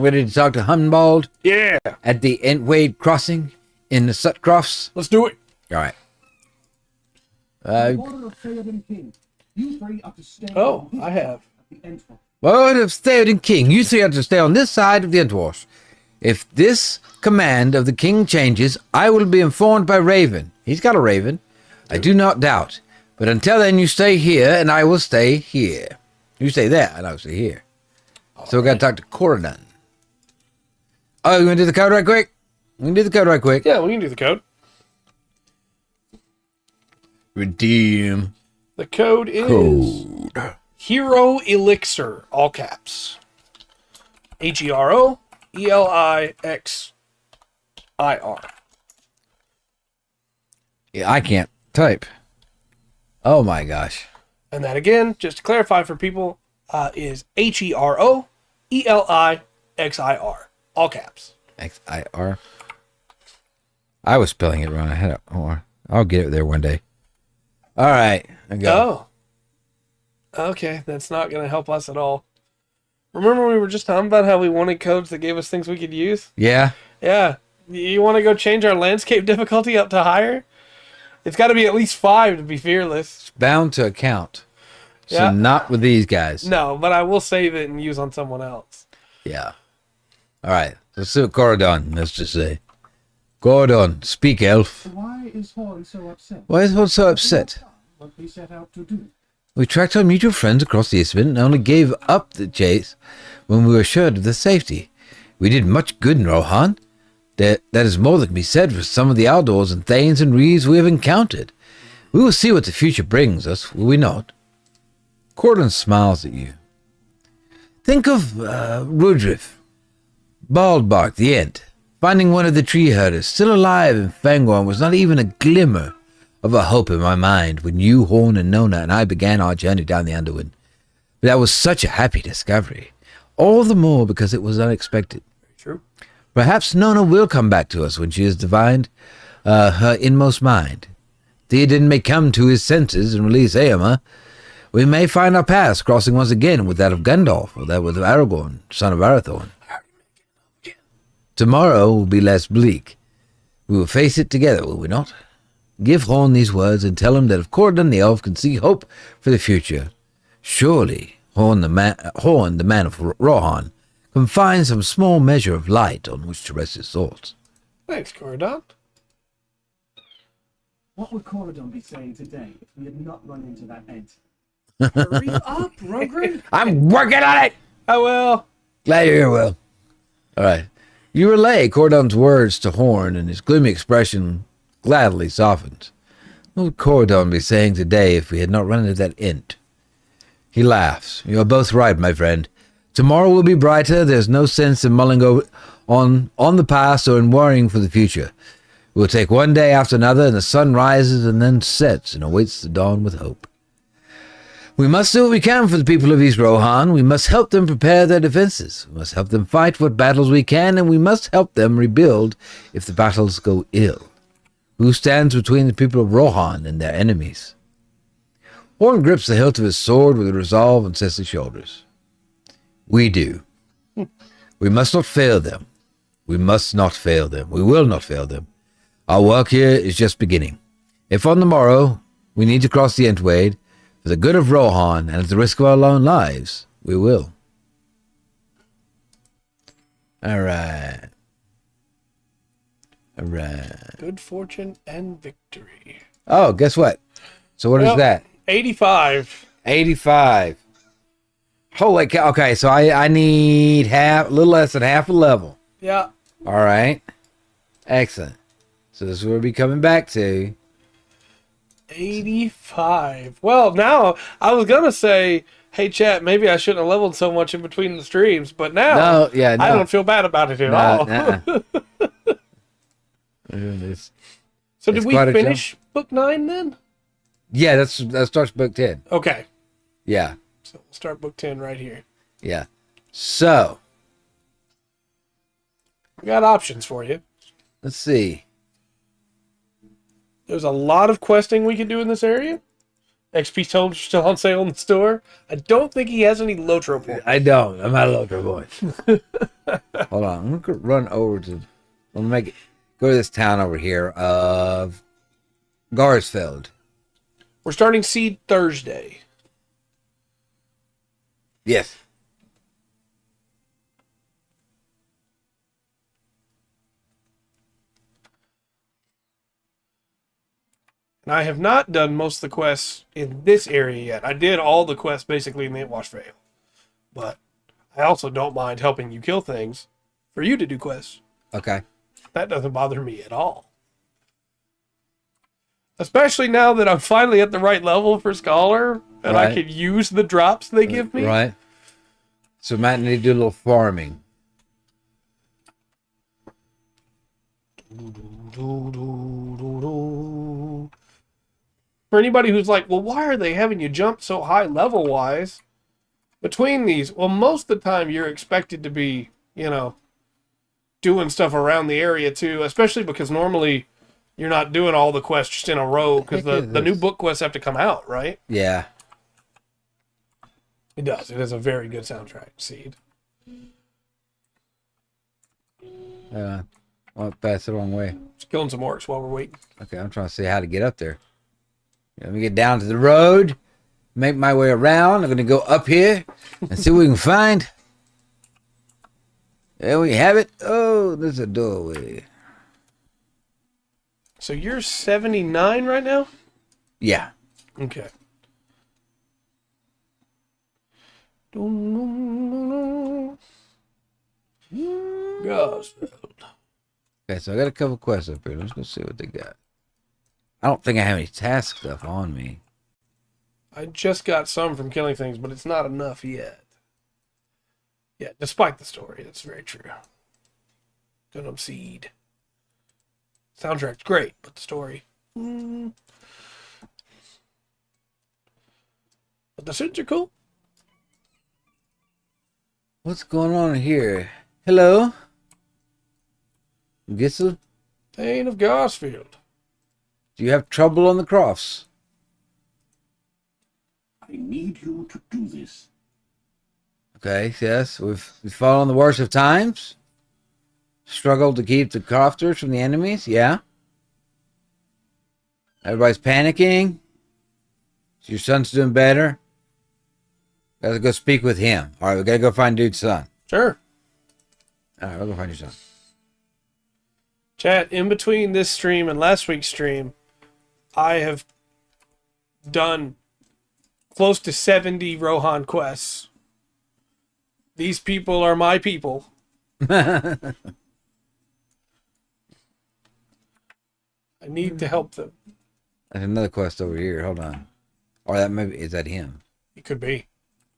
Ready to talk to Humbald Yeah. at the Entwade crossing in the Sutcrofts? Let's do it. All right. Oh, I have. Word of Theoden King, you three are to stay on this side of the Entwars. If this command of the king changes, I will be informed by Raven. He's got a Raven, I do not doubt. But until then, you stay here, and I will stay here. You stay there, and I will stay here. So we got to talk to Corridon. Oh, you want to do the code right quick? We can do the code right quick. Yeah, we can do the code. Redeem. The code is Code. Hero Elixir, all caps. HEROELIXIR. Yeah, I can't type. Oh my gosh. And that again, just to clarify for people, is HEROELIXIR, all caps. XIR. I was spelling it wrong. I had it. Oh, I'll get it there one day. All right. I go. Oh. Okay, that's not going to help us at all. Remember we were just talking about how we wanted codes that gave us things we could use? Yeah. Yeah. You want to go change our landscape difficulty up to higher? It's got to be at least 5 to be fearless. It's bound to account. So Yeah. not with these guys. No, but I will save it and use on someone else. Yeah. All right. Let's see what Corridon has to say. Corridon, speak, elf. Why is Horn so upset? Why is Horn so upset? What we set out to do. We tracked our mutual friends across the Eastman and only gave up the chase when we were assured of their safety. We did much good in Rohan. That is more than can be said for some of the outdoors and thanes and reeves we have encountered. We will see what the future brings us, will we not? Corridon smiles at you. Think of Rudriff, Baldbark the Ent. Finding one of the tree herders still alive in Fangorn was not even a glimmer of a hope in my mind when you, Horn, and Nona and I began our journey down the Underwind. But that was such a happy discovery. All the more because it was unexpected. True. Perhaps Nona will come back to us when she has divined her inmost mind. Theoden may come to his senses and release Eomer. We may find our paths crossing once again with that of Gandalf or that with Aragorn, son of Arathorn. Tomorrow will be less bleak. We will face it together, will we not? Give Horn these words and tell him that if Corridon the elf can see hope for the future, surely Horn the man of Rohan, can find some small measure of light on which to rest his thoughts. Thanks, Corridon. What would Corridon be saying today if we had not run into that Ent? Hurry up, Rogren. I'm working on it! I will. Glad you're here, Will. All right. You relay Corridon's words to Horn, and his gloomy expression gladly softens. What would Corridon be saying today if we had not run into that Ent? He laughs. You are both right, my friend. Tomorrow will be brighter. There's no sense in mulling over on the past or in worrying for the future. We'll take one day after another, and the sun rises and then sets and awaits the dawn with hope. We must do what we can for the people of East Rohan. We must help them prepare their defenses. We must help them fight what battles we can, and we must help them rebuild if the battles go ill. Who stands between the people of Rohan and their enemies? Horn grips the hilt of his sword with resolve and sets his shoulders. We do. We must not fail them. We must not fail them. We will not fail them. Our work here is just beginning. If on the morrow we need to cross the Entwade, for the good of Rohan and at the risk of our own lives, we will. All right. All right. Good fortune and victory. Oh, guess what? So what is that? 85. 85. Holy cow. Okay, so I need a little less than half a level. Yeah. All right. Excellent. So this is where we'll be coming back to. 85. Well, now, I was going to say, hey, chat, maybe I shouldn't have leveled so much in between the streams, but now I don't feel bad about it at all. So did we finish book 9 then? Yeah, that starts book 10. Okay. Yeah. So we'll start book 10 right here. Yeah. So. We got options for you. Let's see. There's a lot of questing we can do in this area. XP totals are still on sale in the store. I don't think he has any LOTRO points. I don't. I'm not a LOTRO boy. Hold on. I'm gonna run over to. I'm gonna go to this town over here of Garsfeld. We're starting seed Thursday. Yes. And I have not done most of the quests in this area yet. I did all the quests basically in the Wash Vale. But I also don't mind helping you kill things for you to do quests. Okay. That doesn't bother me at all. Especially now that I'm finally at the right level for Scholar and I can use the drops they give me. Right. So Matt need to do a little farming. For anybody who's like, well, why are they having you jump so high level-wise between these? Well, most of the time you're expected to be, doing stuff around the area too, especially because normally you're not doing all the quests just in a row because the new book quests have to come out, right? Yeah. It does. It is a very good soundtrack, Seed. I'll pass the wrong way. Just killing some orcs while we're waiting. Okay, I'm trying to see how to get up there. Let me get down to the road, make my way around. I'm going to go up here and see what we can find. There we have it. Oh, there's a doorway. So you're 79 right now? Yeah. Okay. Gosh. Okay, so I got a couple quests up here. Let's go see what they got. I don't think I have any task stuff on me. I just got some from killing things, but it's not enough yet. Yeah, despite the story, that's very true. Gundam Seed. Soundtrack's great, but the story. But the suits are cool. What's going on here? Hello? Gissel? Thane of Gosfield. Do you have trouble on the cross? I need you to do this. Okay, yes. We've fallen the worst of times. Struggled to keep the crofters from the enemies, yeah. Everybody's panicking. Your son's doing better. Gotta go speak with him. Alright, we gotta go find dude's son. Sure. Alright, we'll go find your son. Chat, in between this stream and last week's stream, I have done close to 70 Rohan quests. These people are my people. I need to help them. There's another quest over here. Hold on. Or that maybe is that him? It could be.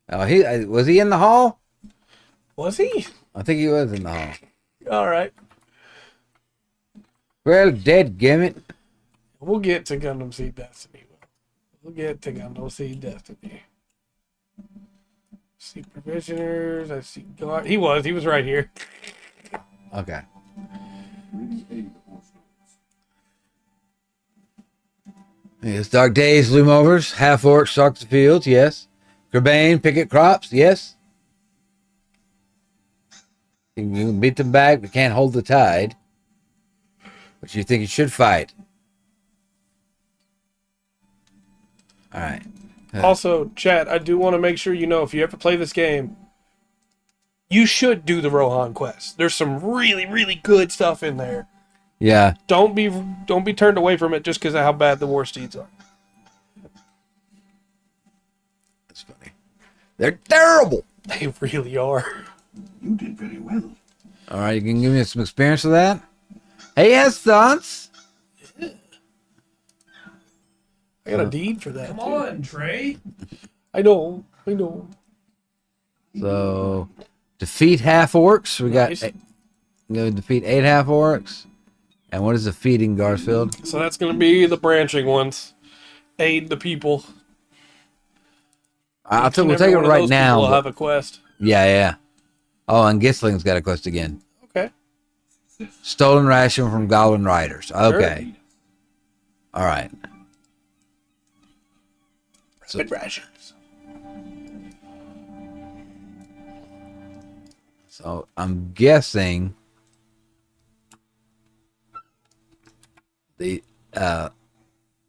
Oh, was he in the hall? Was he? I think he was in the hall. All right. Well, dead gimmit. We'll get to Gundam Seed Destiny. We'll get to Gundam Seed Destiny. See provisioners. I see guard. He was right here. Okay. Yes, dark days loom over. Half orcs stalk the fields. Yes. Grbane picket crops. Yes. You can beat them back, but can't hold the tide. But you think you should fight. All right. Also, chat, I do want to make sure you know if you ever play this game, you should do the Rohan quest. There's some really, really good stuff in there. Yeah. Don't be turned away from it just because of how bad the war steeds are. That's funny. They're terrible. They really are. You did very well. All right, you can give me some experience with that? Hey, yes, thoughts. I got a deed for that. Come on, Trey. I know. So, defeat half orcs. We got. Nice. Go defeat 8 half orcs. And what is defeating Garsfield? So that's going to be the branching ones. Aid the people. We'll take it right now. We'll have a quest. Yeah. Oh, and Gisling's got a quest again. Okay. Stolen ration from Goblin Riders. Okay. Sure. All right. Rapid rations. So I'm guessing the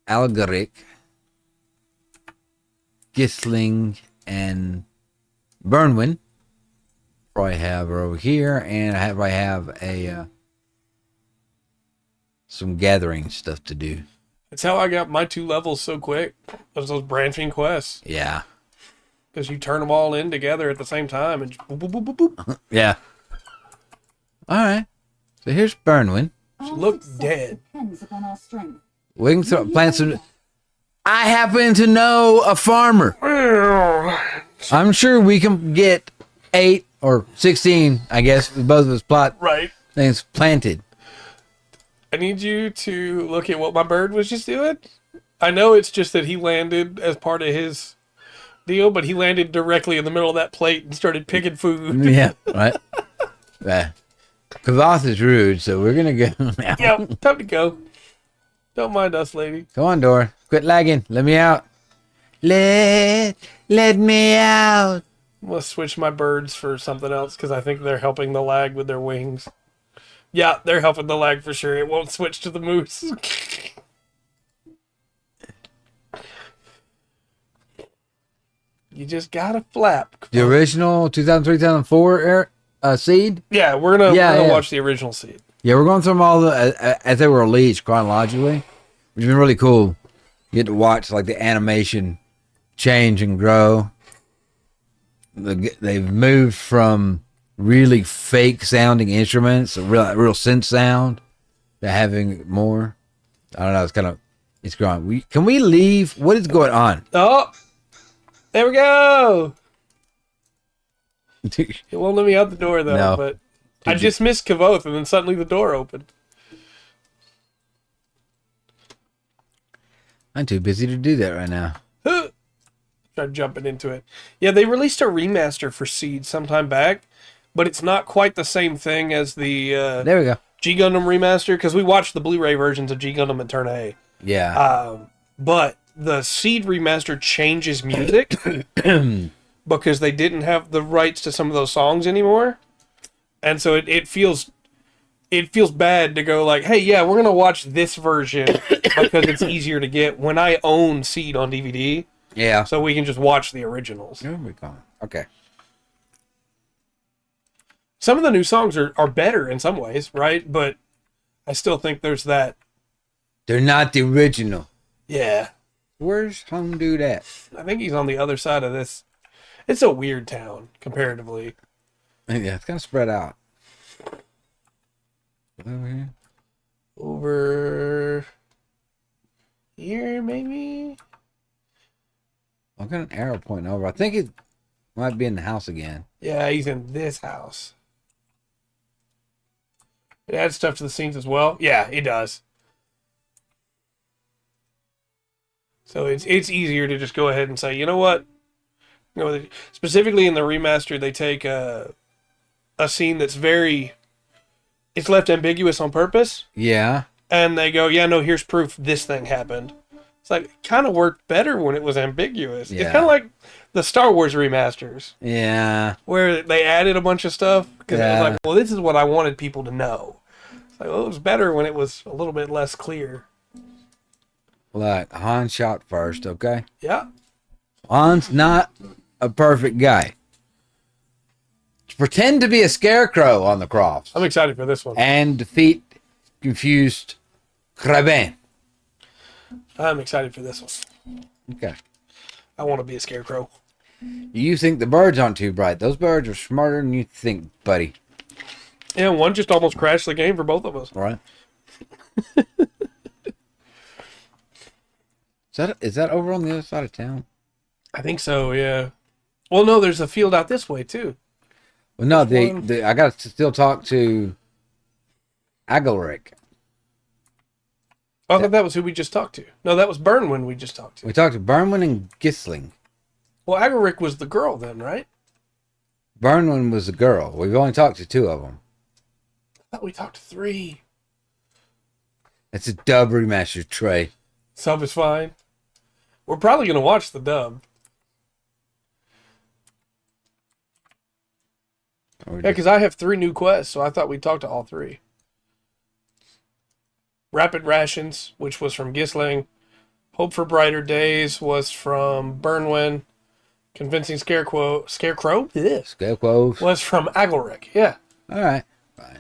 Algoric, Gisling, and Burnwin probably have her over here, and I have a some gathering stuff to do. That's how I got my 2 levels so quick. Those branching quests. Yeah. Because you turn them all in together at the same time and just boop, boop, boop, boop, boop. Yeah. All right. So here's Burnwin. She looked dead. Depends upon our strength. We can plant some. I happen to know a farmer. I'm sure we can get 8 or 16, I guess, with both of us plot Right. things planted. I need you to look at what my bird was just doing. I know it's just that he landed as part of his deal, but he landed directly in the middle of that plate and started picking food. Yeah, right. Kavath is rude, so we're gonna go now. Yep, time to go. Don't mind us, lady. Come on, Dora. Quit lagging. Let me out. Let me out. I'm going to switch my birds for something else because I think they're helping the lag with their wings. Yeah, they're helping the lag for sure. It won't switch to the moose. You just gotta flap. The original 2003, 2004 seed. Yeah, we're gonna watch the original seed. Yeah, we're going through them all as they were released chronologically, which has been really cool. You get to watch like the animation change and grow. They've moved from really fake sounding instruments, a real synth sound, to having more. I don't know. It's growing. Can we leave? What is going on? Oh, there we go. It won't let me out the door though. No. But I just missed Kavoth, and then suddenly the door opened. I'm too busy to do that right now. Tried jumping into it. Yeah, they released a remaster for Seed sometime back, but it's not quite the same thing as the There we go. G Gundam remaster because we watched the Blu-ray versions of G Gundam and Turn A. Yeah. But the Seed remaster changes music because they didn't have the rights to some of those songs anymore, and so it feels bad to go like, hey, yeah, we're gonna watch this version because it's easier to get when I own Seed on DVD. Yeah. So we can just watch the originals. There we go. Okay. Some of the new songs are better in some ways, right? But I still think there's that. They're not the original. Yeah. Where's Home Dude at? I think he's on the other side of this. It's a weird town, comparatively. Yeah, it's kind of spread out. Over here. Over here, maybe? I've got an arrow pointing over. I think it might be in the house again. Yeah, he's in this house. It adds stuff to the scenes as well. Yeah, it does. So it's easier to just go ahead and say, you know what? You know, specifically in the remaster, they take a scene that's it's left ambiguous on purpose, Yeah. and they go, yeah, no, here's proof this thing happened. It's like, it kind of worked better when it was ambiguous. Yeah. It's kind of like the Star Wars remasters, Yeah. where they added a bunch of stuff, because it was like, well, this is what I wanted people to know. It's like, well, it was better when it was a little bit less clear. Like, Han shot first, okay? Yeah. Han's not a perfect guy. Pretend to be a scarecrow on the cross I'm excited for this one. and defeat confused Kraben. I'm excited for this one. Okay. I want to be a scarecrow. You think the birds aren't too bright. Those birds are smarter than you think, buddy. Yeah, one just almost crashed the game for both of us. All right. Is that over on the other side of town? I think so, yeah. Well, no, there's a field out this way, too. Well, no, I got to still talk to Agilric. I thought that was who we just talked to. No, that was Burnwin we just talked to. We talked to Burnwin and Gisling. Well, Agaric was the girl then, right? Burnwin was the girl. We've only talked to 2 of them. I thought we talked to 3. It's a dub remaster, Trey. Sub is fine. We're probably going to watch the dub. Or Yeah, just- because I have 3 new quests, so I thought we'd talk to all 3. Rapid Rations, which was from Gisling. Hope for Brighter Days was from Burnwin. Convincing Scarecrow? Yeah. Scarecrows. Was from Agelric. Yeah. All right. Fine.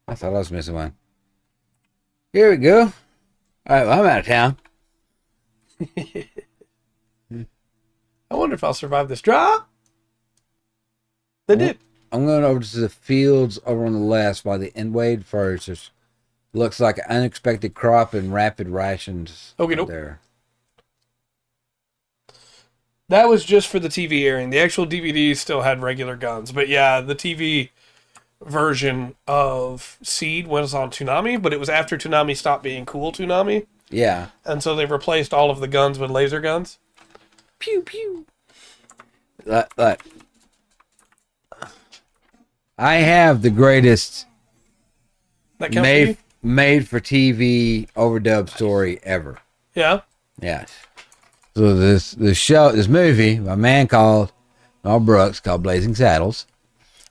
I thought I was missing one. Here we go. All right, well, I'm out of town. I wonder if I'll survive this drop. They did. I'm going over to the fields over on the left by the Endwade first. There's looks like an unexpected crop and rapid rations Okay, right nope. there. That was just for the TV airing. The actual DVDs still had regular guns. But yeah, the TV version of Seed was on Toonami, but it was after Toonami stopped being cool Toonami. Yeah. And so they replaced all of the guns with laser guns. Pew pew. Look. I have the greatest That counts for you? made for TV overdub story ever. Yeah. Yes. So this movie, a man called Mel Brooks called Blazing Saddles.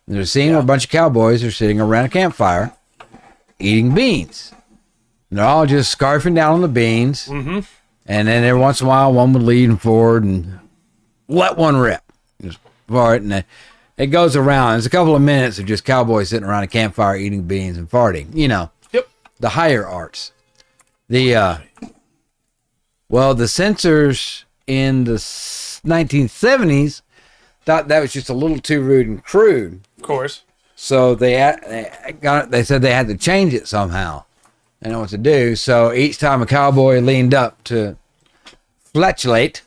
There's a scene where a bunch of cowboys are sitting around a campfire eating beans. And they're all just scarfing down on the beans. Mm-hmm. And then every once in a while, one would lean forward and let one rip. Just fart, and it goes around. It's a couple of minutes of just cowboys sitting around a campfire eating beans and farting. You know, Yep. the higher arts. The censors in the 1970s thought that was just a little too rude and crude. Of course. So they said they had to change it somehow. They know what to do. So each time a cowboy leaned up to flatulate,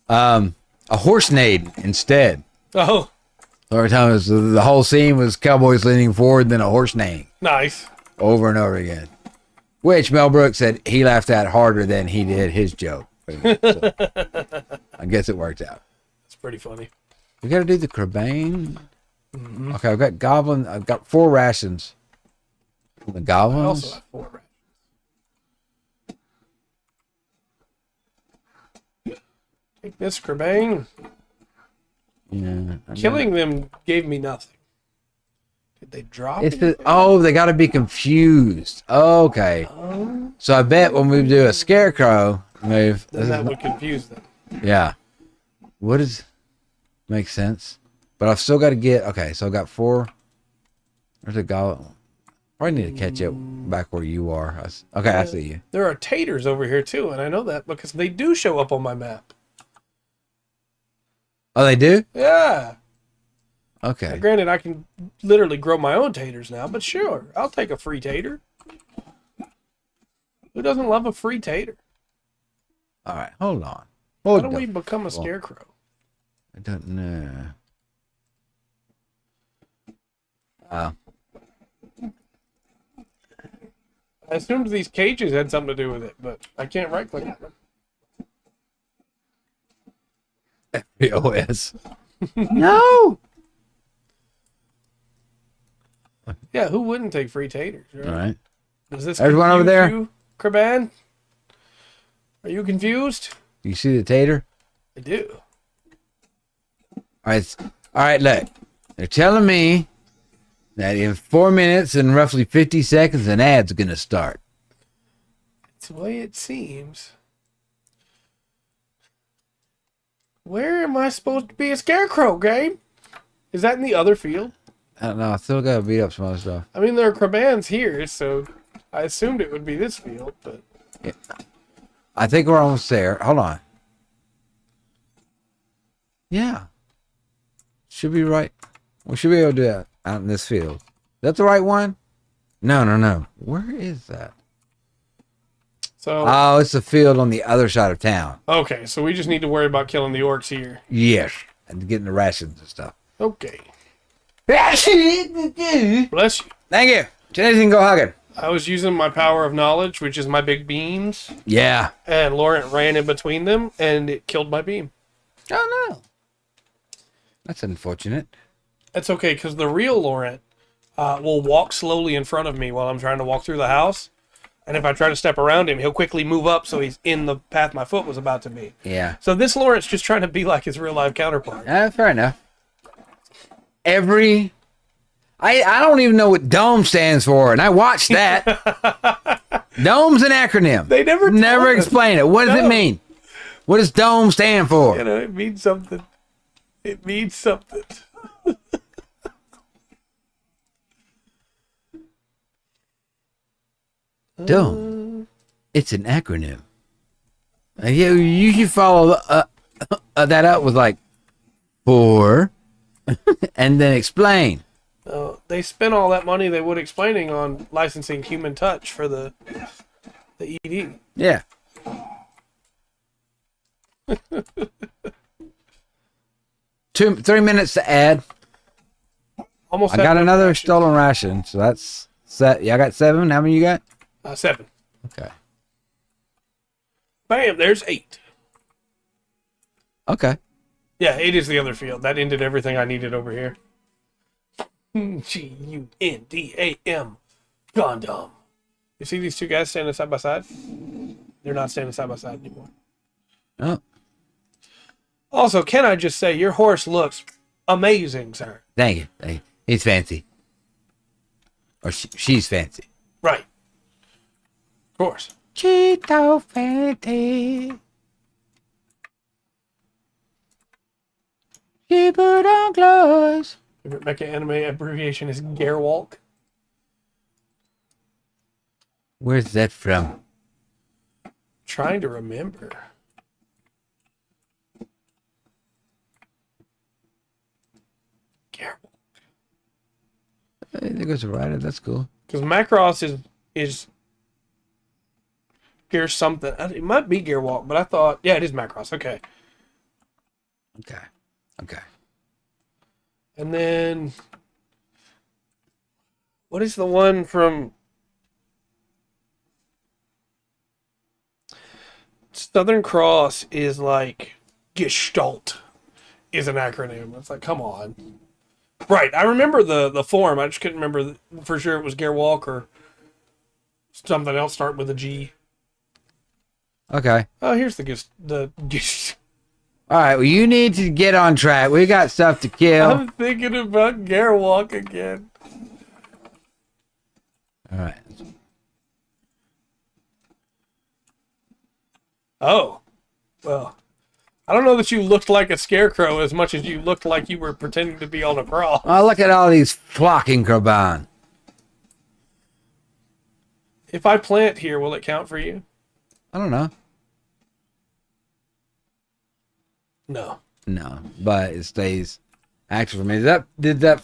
a horse neighed instead. Oh, So every time the whole scene was cowboys leaning forward, then a horse neighing nice. over and over again. Which Mel Brooks said he laughed at harder than he did his joke. So, I guess it worked out. That's pretty funny. We got to do the Crabane. Okay, I've got 4 rations. The I goblins. also have 4 rations. Take this, Crabane. Yeah. Killing them gave me nothing. Did they drop It's anything? they got to be confused. Okay. So I bet when we do a scarecrow move, Then that would confuse them. yeah. What is makes sense? But I've still got to get so I got 4. There's a goblin. Probably need to catch up back where you are. I see you. There are taters over here too, and I know that because they do show up on my map. Oh, they do? Yeah. Okay. Granted, I can literally grow my own taters now, but sure, I'll take a free tater. Who doesn't love a free tater? All right. Hold on. How do we become a scarecrow? I don't know. I assumed these cages had something to do with it, but I can't right click on them. POS. No. Yeah, who wouldn't take free taters? Right? All right. Does this There's one over confuse there. you, Kraban? Are you confused? You see the tater? I do. All right. Look, they're telling me that in 4 minutes and roughly 50 seconds, an ad's gonna start. It's the way it seems. Where am I supposed to be a scarecrow, game? Is that in the other field? I don't know. I still gotta beat up some other stuff. I mean, there are Krabans here, so I assumed it would be this field, but I think we're almost there. Hold on. Yeah. Should be right. We should be able to do that out in this field. Is that the right one? No. Where is that? so Oh, it's the field on the other side of town. okay, so we just need to worry about killing the orcs here. Yes. And getting the rations and stuff. Okay. Bless Bless you. Thank you. Today's can go hugging. I was using my power of knowledge, which is my big beams, Yeah. and Laurent ran in between them, and it killed my beam. Oh, no. That's unfortunate. That's okay, because the real Laurent will walk slowly in front of me while I'm trying to walk through the house. And if I try to step around him, he'll quickly move up so he's in the path my foot was about to be. Yeah. So this Laurent's just trying to be like his real life counterpart. Fair enough. every. I don't even know what DOME stands for, and I watched that. DOME's an acronym. They never told us. explain it. What does it mean? What does DOME stand for? You know, it means something. It means something. DOME. It's an acronym. You should follow that up with like 4, and then explain. They spent all that money they would explaining on licensing Human Touch for the ED. Yeah. Two, 3 minutes to add. Almost. I got another stolen ration, so that's set. Yeah, I got 7. How many you got? 7. Okay. Bam! There's 8. Okay. Yeah, 8 is the other field. That ended everything I needed over here. Gundam. Gundam. You see these two guys standing side by side? They're not standing side by side anymore. Oh, Also, can I just say, your horse looks amazing, sir. thank you. Thank you. He's fancy. Or she's fancy. Right. Of course. Cheeto fancy. She put on clothes. Favorite mecha anime abbreviation is Gerwalk. Where's that from? Trying to remember. Gerwalk. Hey, there goes a rider. That's cool. Because Macross is Gear something. It might be Gearwalk, but I thought, yeah, it is Macross. Okay. Okay. And then, what is the one from Southern Cross? Is like Gestalt is an acronym. It's like, come on. Right. I remember the form. I just couldn't remember for sure it was Gearwalk or something else start with a G. Okay. Oh, here's the All right. Well, you need to get on track. We got stuff to kill. I'm thinking about Gearwalk again. All right. Oh, well, I don't know that you looked like a scarecrow as much as you looked like you were pretending to be on a cross. Oh, look at all these flocking Kraban. If I plant here, will it count for you? I don't know. No. No, but it stays active for me. Did that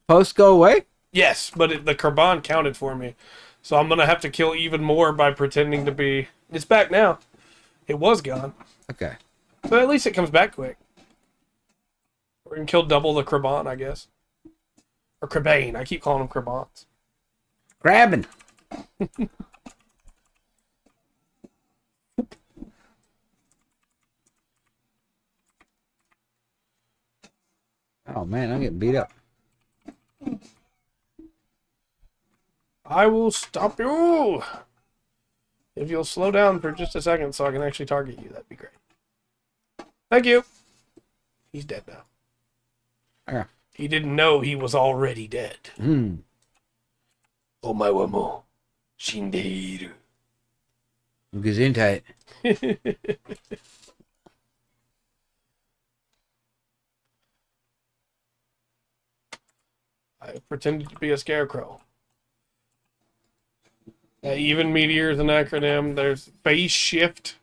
post go away? Yes, but the Karban counted for me. So I'm going to have to kill even more by pretending to be... It's back now. It was gone. Okay. So at least it comes back quick. We can kill double the Kraban, I guess. Or Krabane. I keep calling them Krabans. Grabbing. Oh man, I'm getting beat up. I will stop you! If you'll slow down for just a second so I can actually target you, that'd be great. Thank you! He's dead now. Okay. He didn't know he was already dead. Omae wa mou shindeiru. Gesundheit. I pretended to be a scarecrow. Even meteor is an acronym. There's phase shift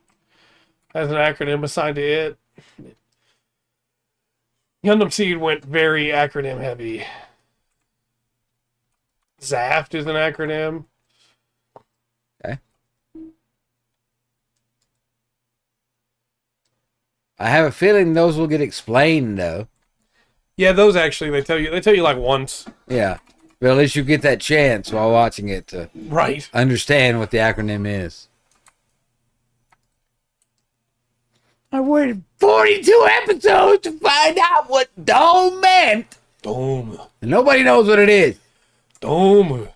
as an acronym assigned to it. Gundam Seed went very acronym heavy. Zaft is an acronym. Okay. I have a feeling those will get explained though. Yeah, those actually they tell you like once. Yeah. But at least you get that chance while watching it to Right. understand what the acronym is. I waited 42 episodes to find out what dome meant. Dome. And nobody knows what it is. Dome.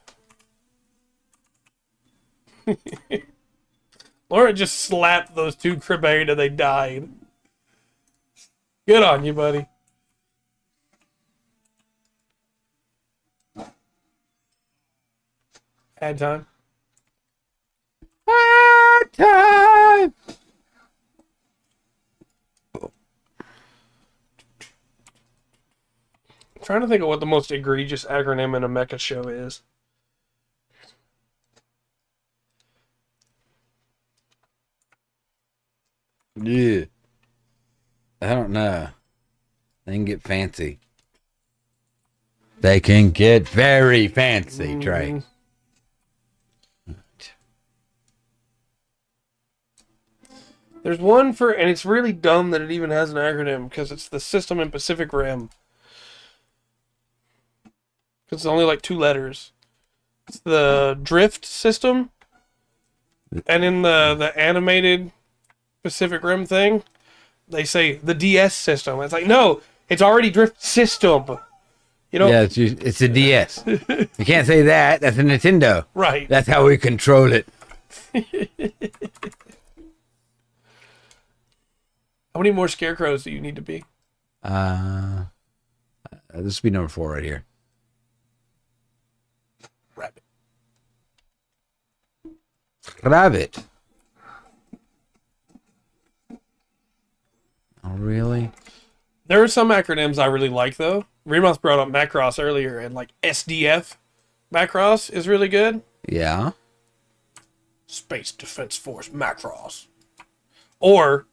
Laura just slapped those two Krabane and they died. Good on you, buddy. Ad time. Ad time. I'm trying to think of what the most egregious acronym in a mecha show is. Yeah. I don't know. They can get fancy. They can get very fancy, Trey. There's one for, and it's really dumb that it even has an acronym because it's the system in Pacific Rim. It's only like 2 letters. It's the drift system, and in the animated Pacific Rim thing, they say the DS system. It's like, no, it's already drift system. You know, Yeah, it's a DS. You can't say that. That's a Nintendo. right? That's how we control it. How many more scarecrows do you need to be? This will be number 4 right here. Rabbit. Rabbit. Oh, really? There are some acronyms I really like, though. Remoth brought up Macross earlier, and like SDF Macross is really good. Yeah. Space Defense Force Macross. Or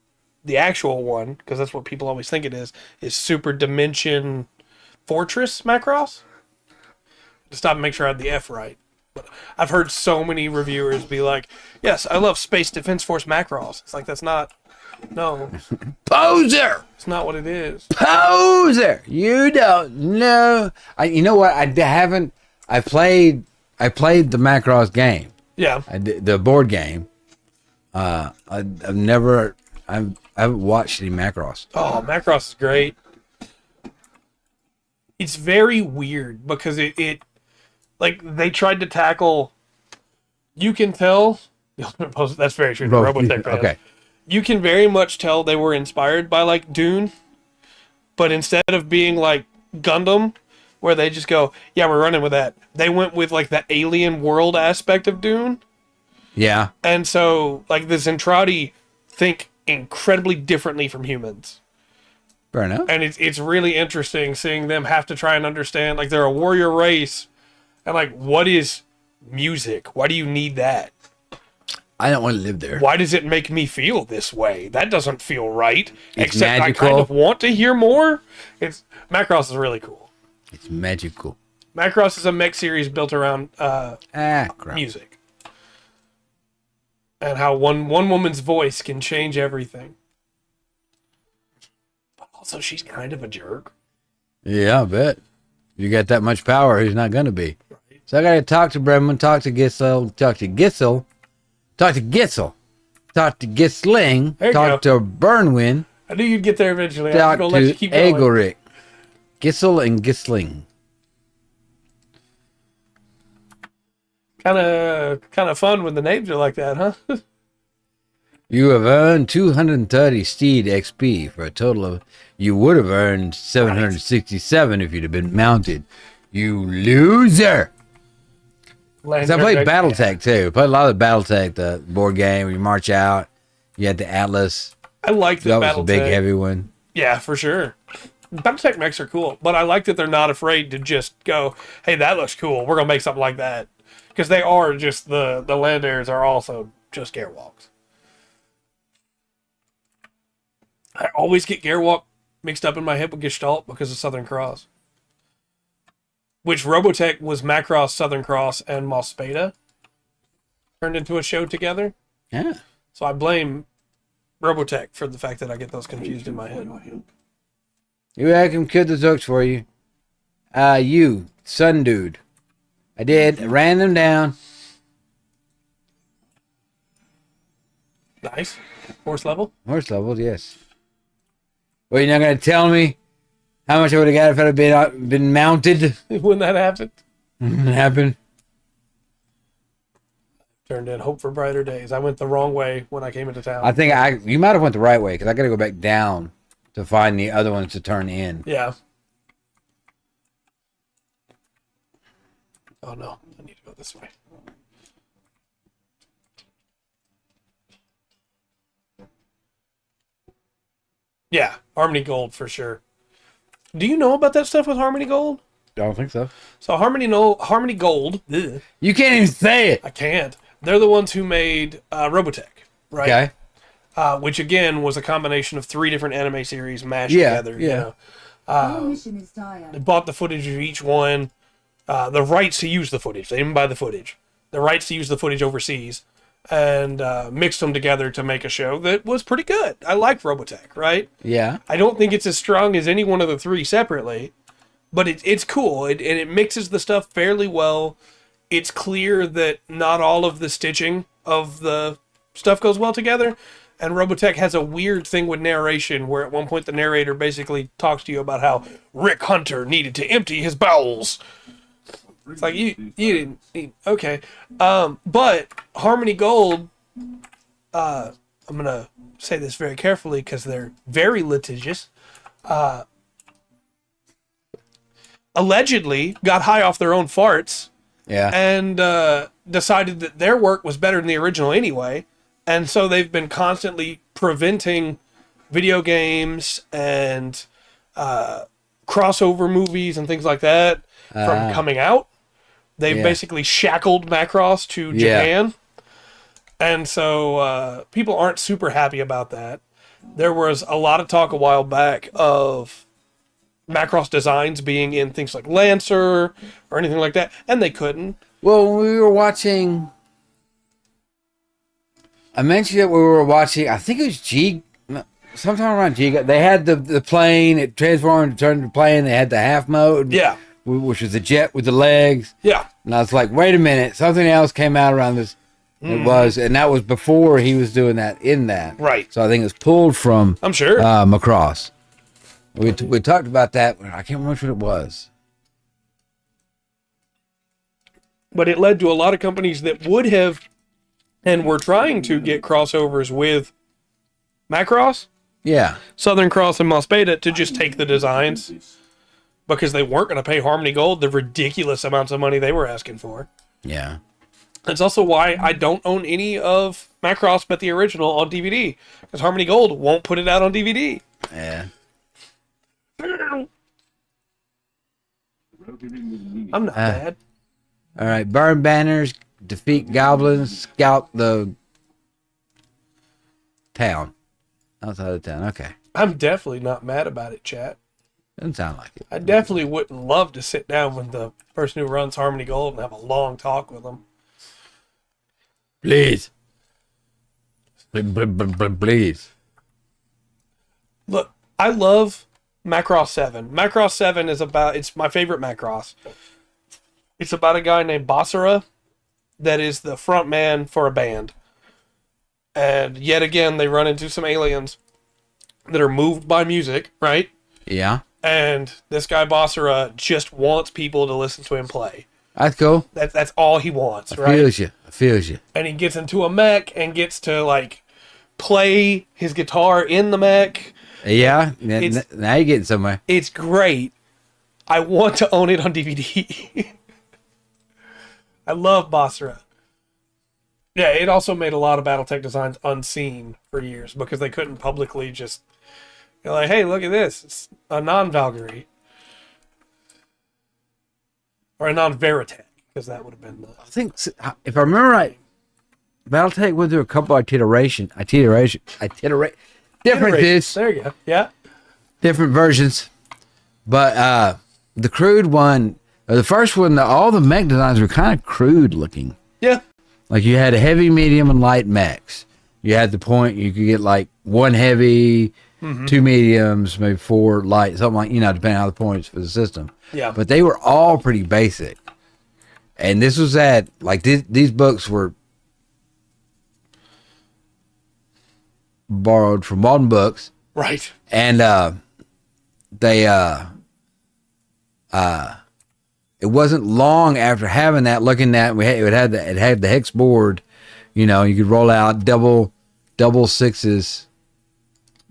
the actual one, because that's what people always think it is Super Dimension Fortress Macross. To stop and make sure I had the F right. But I've heard so many reviewers be like, yes, I love Space Defense Force Macross. It's like, that's not, no, Poser! it's not what it is. Poser! You don't know. You know what? I played the Macross game. Yeah. The board game. I haven't watched any Macross. Oh, Macross is great. It's very weird because it like they tried to tackle. You can tell. That's very true. The Robotech fans. Okay. You can very much tell they were inspired by like Dune, but instead of being like Gundam, where they just go, "Yeah, we're running with that," they went with like the alien world aspect of Dune. Yeah. And so, like, the Zentradi think incredibly differently from humans. Fair enough. And it's really interesting seeing them have to try and understand, like, they're a warrior race. And, like, what is music? Why do you need that? I don't want to live there. Why does it make me feel this way? That doesn't feel right. It's Except magical. I kind of want to hear more. Macross is really cool. It's magical. Macross is a mech series built around Crap. music. And how one woman's voice can change everything. But also, she's kind of a jerk. Yeah, I bet. You got that much power, he's not going to be. Right. So I got to talk to Bremen, talk to Gissel, talk to Gissel, talk to Gissel, talk to Gissling, There you talk to Burnwin, I knew you'd get there eventually. I'm talk going to let you to keep going. Agoric. Gissel and Gissling. Kind of fun when the names are like that, huh? You have earned 230 Steed XP for a total of... You would have earned 767 if you'd have been mounted. You loser! 'Cause I played Battletech too. I played a lot of Battletech, the board game where you march out. You had the Atlas. I like the That was Battletech. a big, heavy one. Yeah, for sure. Battletech mechs are cool, but I like that they're not afraid to just go, hey, that looks cool. We're going to make something like that. Because they are just, the land airs are also just Gearwalks. I always get Gearwalk mixed up in my head with Gestalt because of Southern Cross. Which Robotech was Macross, Southern Cross, and Mospeda turned into a show together. Yeah. So I blame Robotech for the fact that I get those confused in my head. You're welcome, killed the Zooks for you. You, Sun Dude. I did. I ran them down. Nice. Horse level. Horse levels, yes. Well, you're not going to tell me how much I would have got if I'd have been mounted? When that happened. Happened. Turned in hope for brighter days. I went the wrong way when I came into town. I think you might have went the right way because I got to go back down to find the other ones to turn in. Yeah. Oh no, I need to go this way. Yeah, Harmony Gold for sure. Do you know about that stuff with Harmony Gold? I don't think so. So Harmony Gold. Ugh, You can't even say it. I can't. They're the ones who made Robotech, right? Okay. Which again was a combination of 3 different anime series mashed Yeah, together. yeah. You know? Your mission is dire. They bought the footage of each one, the rights to use the footage. They didn't buy the footage. The rights to use the footage overseas, and mixed them together to make a show that was pretty good. I like Robotech, right? Yeah. I don't think it's as strong as any one of the 3 separately, but it's cool. And it mixes the stuff fairly well. It's clear that not all of the stitching of the stuff goes well together. And Robotech has a weird thing with narration where at one point the narrator basically talks to you about how Rick Hunter needed to empty his bowels. It's like, you didn't need, okay. But Harmony Gold, I'm going to say this very carefully because they're very litigious, allegedly got high off their own farts Yeah. and decided that their work was better than the original anyway. And so they've been constantly preventing video games and crossover movies and things like that from coming out. They've Yeah. basically shackled Macross to Japan. And so people aren't super happy about that. There was a lot of talk a while back of Macross designs being in things like Lancer or anything like that, and they couldn't. Well, when we were watching, I mentioned it when we were watching, I think it was sometime around Giga. They had the plane, it transformed, turned into plane. They had the half mode, Yeah. which was the jet with the legs. Yeah. And I was like, wait a minute, something else came out around this. It was, and that was before he was doing that in that. Right. So I think it was pulled from I'm sure. Macross. We talked about that. I can't remember what it was. But it led to a lot of companies that would have and were trying to get crossovers with Macross, Yeah. Southern Cross, and Mos Beta to just take the designs because they weren't going to pay Harmony Gold the ridiculous amounts of money they were asking for. Yeah. That's also why I don't own any of Macross but the original on DVD because Harmony Gold won't put it out on DVD. Yeah. I'm not bad. All right. Burn banners, defeat goblins, scout the town. Outside of town. Okay. I'm definitely not mad about it, chat. Doesn't sound like it. I definitely wouldn't love to sit down with the person who runs Harmony Gold and have a long talk with them. Please. Please. Look, I love Macross 7. Macross 7 is about, it's my favorite Macross. It's about a guy named Basara that is the front man for a band. And yet again, they run into some aliens that are moved by music, right? Yeah. And this guy Basara just wants people to listen to him play. That's cool. That's all he wants, right? Feels you. And he gets into a mech and gets to like play his guitar in the mech. Yeah. It's- Now you're getting somewhere. It's great. I want to own it on DVD. I love Basra. Yeah, it also made a lot of BattleTech designs unseen for years because they couldn't publicly just like, hey, look at this. It's a non-Valkyrie. Or a non-Veritech, because that would have been the... I think, if I remember right, BattleTech went through a couple differences, There you go. Yeah. different versions. But the crude one, or the first one, all the mech designs were kind of crude looking. Yeah. Like you had a heavy, medium, and light mechs. You had the point you could get like one heavy, 2 mediums, maybe 4 light, something like, depending on how the points for the system. Yeah. But they were all pretty basic. And this was like these books were borrowed from Walden Books. Right. And it wasn't long after having that, looking at it had the hex board, you could roll out double sixes,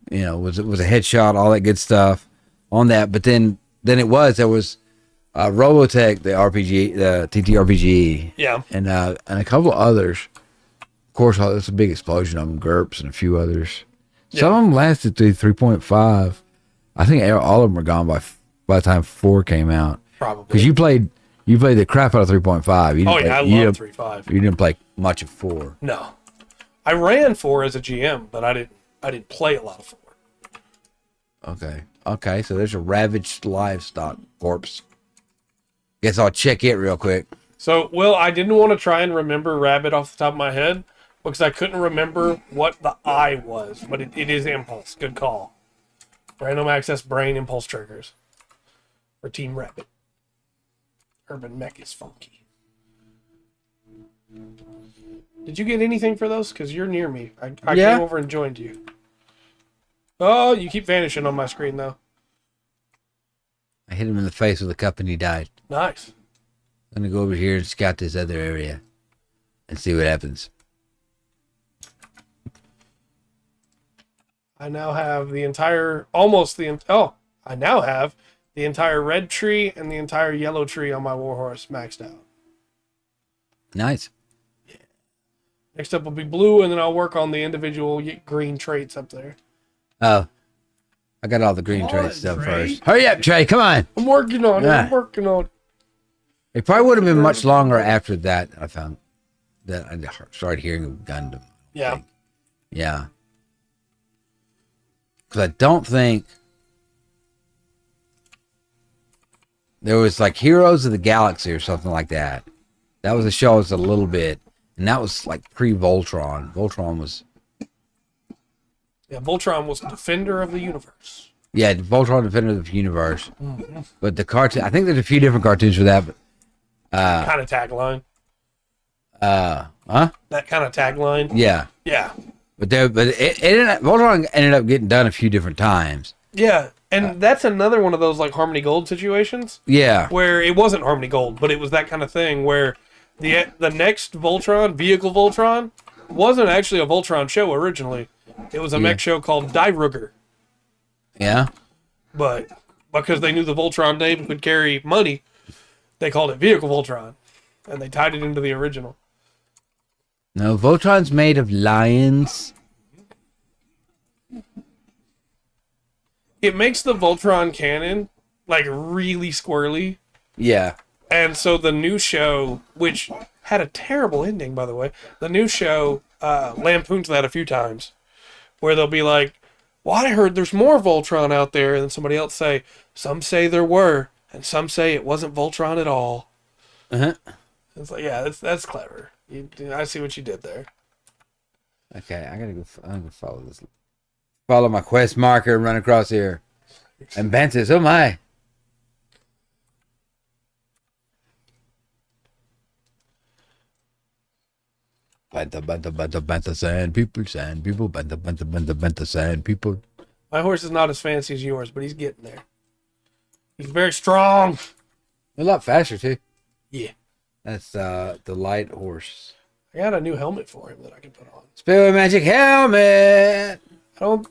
was a headshot, all that good stuff on that. But then there was Robotech, the RPG, the TTRPG, Yeah. and a couple others. Of course, it's a big explosion of them, GURPS and a few others. Some of them lasted through 3.5. I think all of them were gone by the time 4 came out. Probably. Because you played the crap out of 3.5. Oh yeah, I love 3.5. You didn't play much of 4. No, I ran 4 as a GM, but I didn't play a lot of 4. Okay. So there's a ravaged livestock corpse. Guess I'll check it real quick. So, Will, I didn't want to try and remember Rabbit off the top of my head because I couldn't remember what the I was, but it is Impulse. Good call. Random access brain impulse triggers for Team Rabbit. Urban Mech is funky. Did you get anything for those? Because you're near me. I came over and joined you. Oh, you keep vanishing on my screen, though. I hit him in the face with a cup and he died. Nice. I'm going to go over here and scout this other area and see what happens. I now have the entire, I now have the entire red tree and the entire yellow tree on my warhorse maxed out. Nice. Next up will be blue, and then I'll work on the individual green traits up there. Oh, I got all the green Come on, traits done Trey. first. Hurry up, Trey. Come on. I'm working on it. Yeah. I'm working on it. It probably would have been much longer after that. I found that I started hearing of Gundam. Yeah. Yeah. Because I don't think there was like Heroes of the Galaxy or something like that. That was a show was a little bit, and that was like pre-Voltron. Voltron was Voltron was Defender of the Universe. Voltron Defender of the Universe. Mm-hmm. But the cartoon, I think there's a few different cartoons for that. But Kind of tagline. Huh? That kind of tagline. Yeah. Yeah. But Voltron ended up getting done a few different times. Yeah. And that's another one of those like Harmony Gold situations. Yeah. Where it wasn't Harmony Gold, but it was that kind of thing where the next Voltron, Vehicle Voltron, wasn't actually a Voltron show originally. It was a mech show called Die Ruger. Yeah. But because they knew the Voltron name could carry money, they called it Vehicle Voltron. And they tied it into the original. No, Voltron's made of lions. It makes the Voltron canon like really squirrely. Yeah. And so the new show, which had a terrible ending, by the way, the new show lampoons that a few times. Where they'll be like, well, I heard there's more Voltron out there. And then somebody else say, some say there were. And some say it wasn't Voltron at all. Uh-huh. It's like, yeah, that's clever. I see what you did there. Okay, I'm gonna follow this. Follow my quest marker and run across here. And Ben says, oh my. Banta, sand people, banta, sand people. My horse is not as fancy as yours, but he's getting there. He's very strong. A lot faster too. Yeah. That's the light horse. I got a new helmet for him that I can put on. Spirit magic helmet.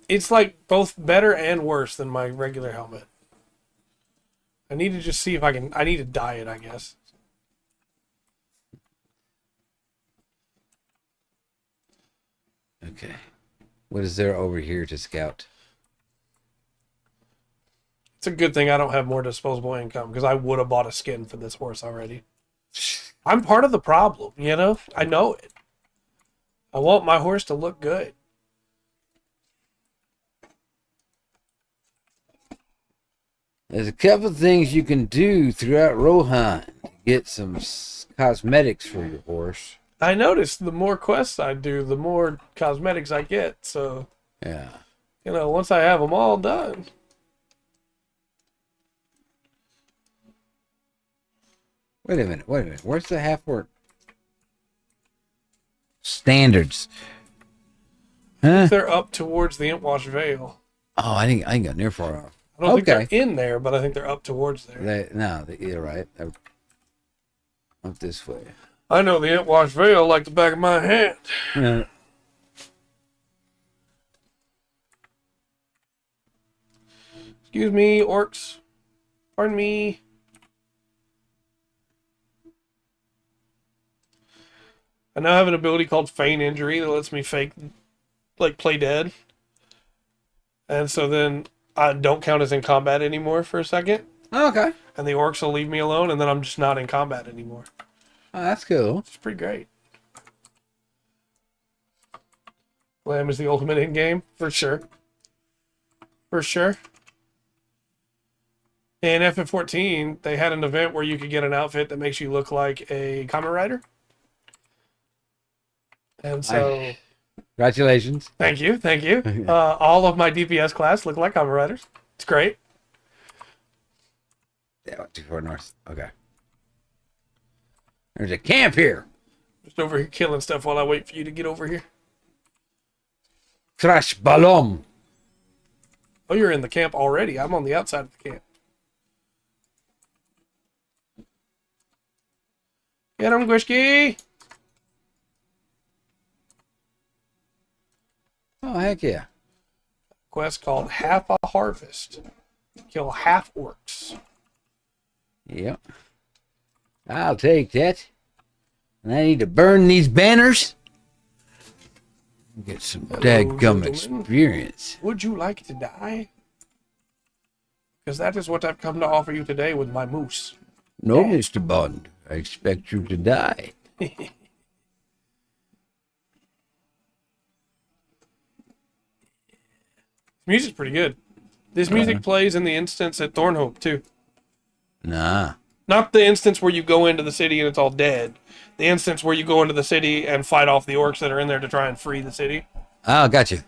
It's like both better and worse than my regular helmet. I need to just see if I need to dye it, I guess. Okay. What is there over here to scout? It's a good thing I don't have more disposable income because I would have bought a skin for this horse already. I'm part of the problem, you know? I know it. I want my horse to look good. There's a couple of things you can do throughout Rohan to get some cosmetics for your horse. I noticed the more quests I do, the more cosmetics I get. So, Yeah. you know, once I have them all done. Wait a minute. Where's the half work? Standards. Huh? They're up towards the Intwash Vale. Oh, I ain't got near far off. I don't think they're in there, but I think they're up towards there. You're right. They're up this way. I know the Intwash Vale like the back of my hand. Yeah. Excuse me, orcs. Pardon me. I now have an ability called Feign Injury that lets me fake, like, play dead. And so then I don't count as in combat anymore for a second. Oh, okay. And the orcs will leave me alone, and then I'm just not in combat anymore. Oh, that's cool. It's pretty great. Lamb is the ultimate in game, for sure. For sure. In FF14, they had an event where you could get an outfit that makes you look like a Kamen Rider. And so... Congratulations. Thank you, thank you. All of my DPS class look like Kamen Riders. It's great. Yeah, 24 north. Okay. There's a camp here. Just over here killing stuff while I wait for you to get over here. Trash balom. Oh, you're in the camp already. I'm on the outside of the camp. Get him, Guishki! Oh, heck yeah. Quest called Half a Harvest. Kill half orcs. Yep. I'll take that. And I need to burn these banners. Get some dadgum gentlemen. experience. Would you like to die? Because that is what I've come to offer you today with my moose. No, Mr. Bond. I expect you to die. Music's pretty good. This music plays in the instance at Thornhope, too. Nah. Not the instance where you go into the city and it's all dead. The instance where you go into the city and fight off the orcs that are in there to try and free the city. Oh, got you.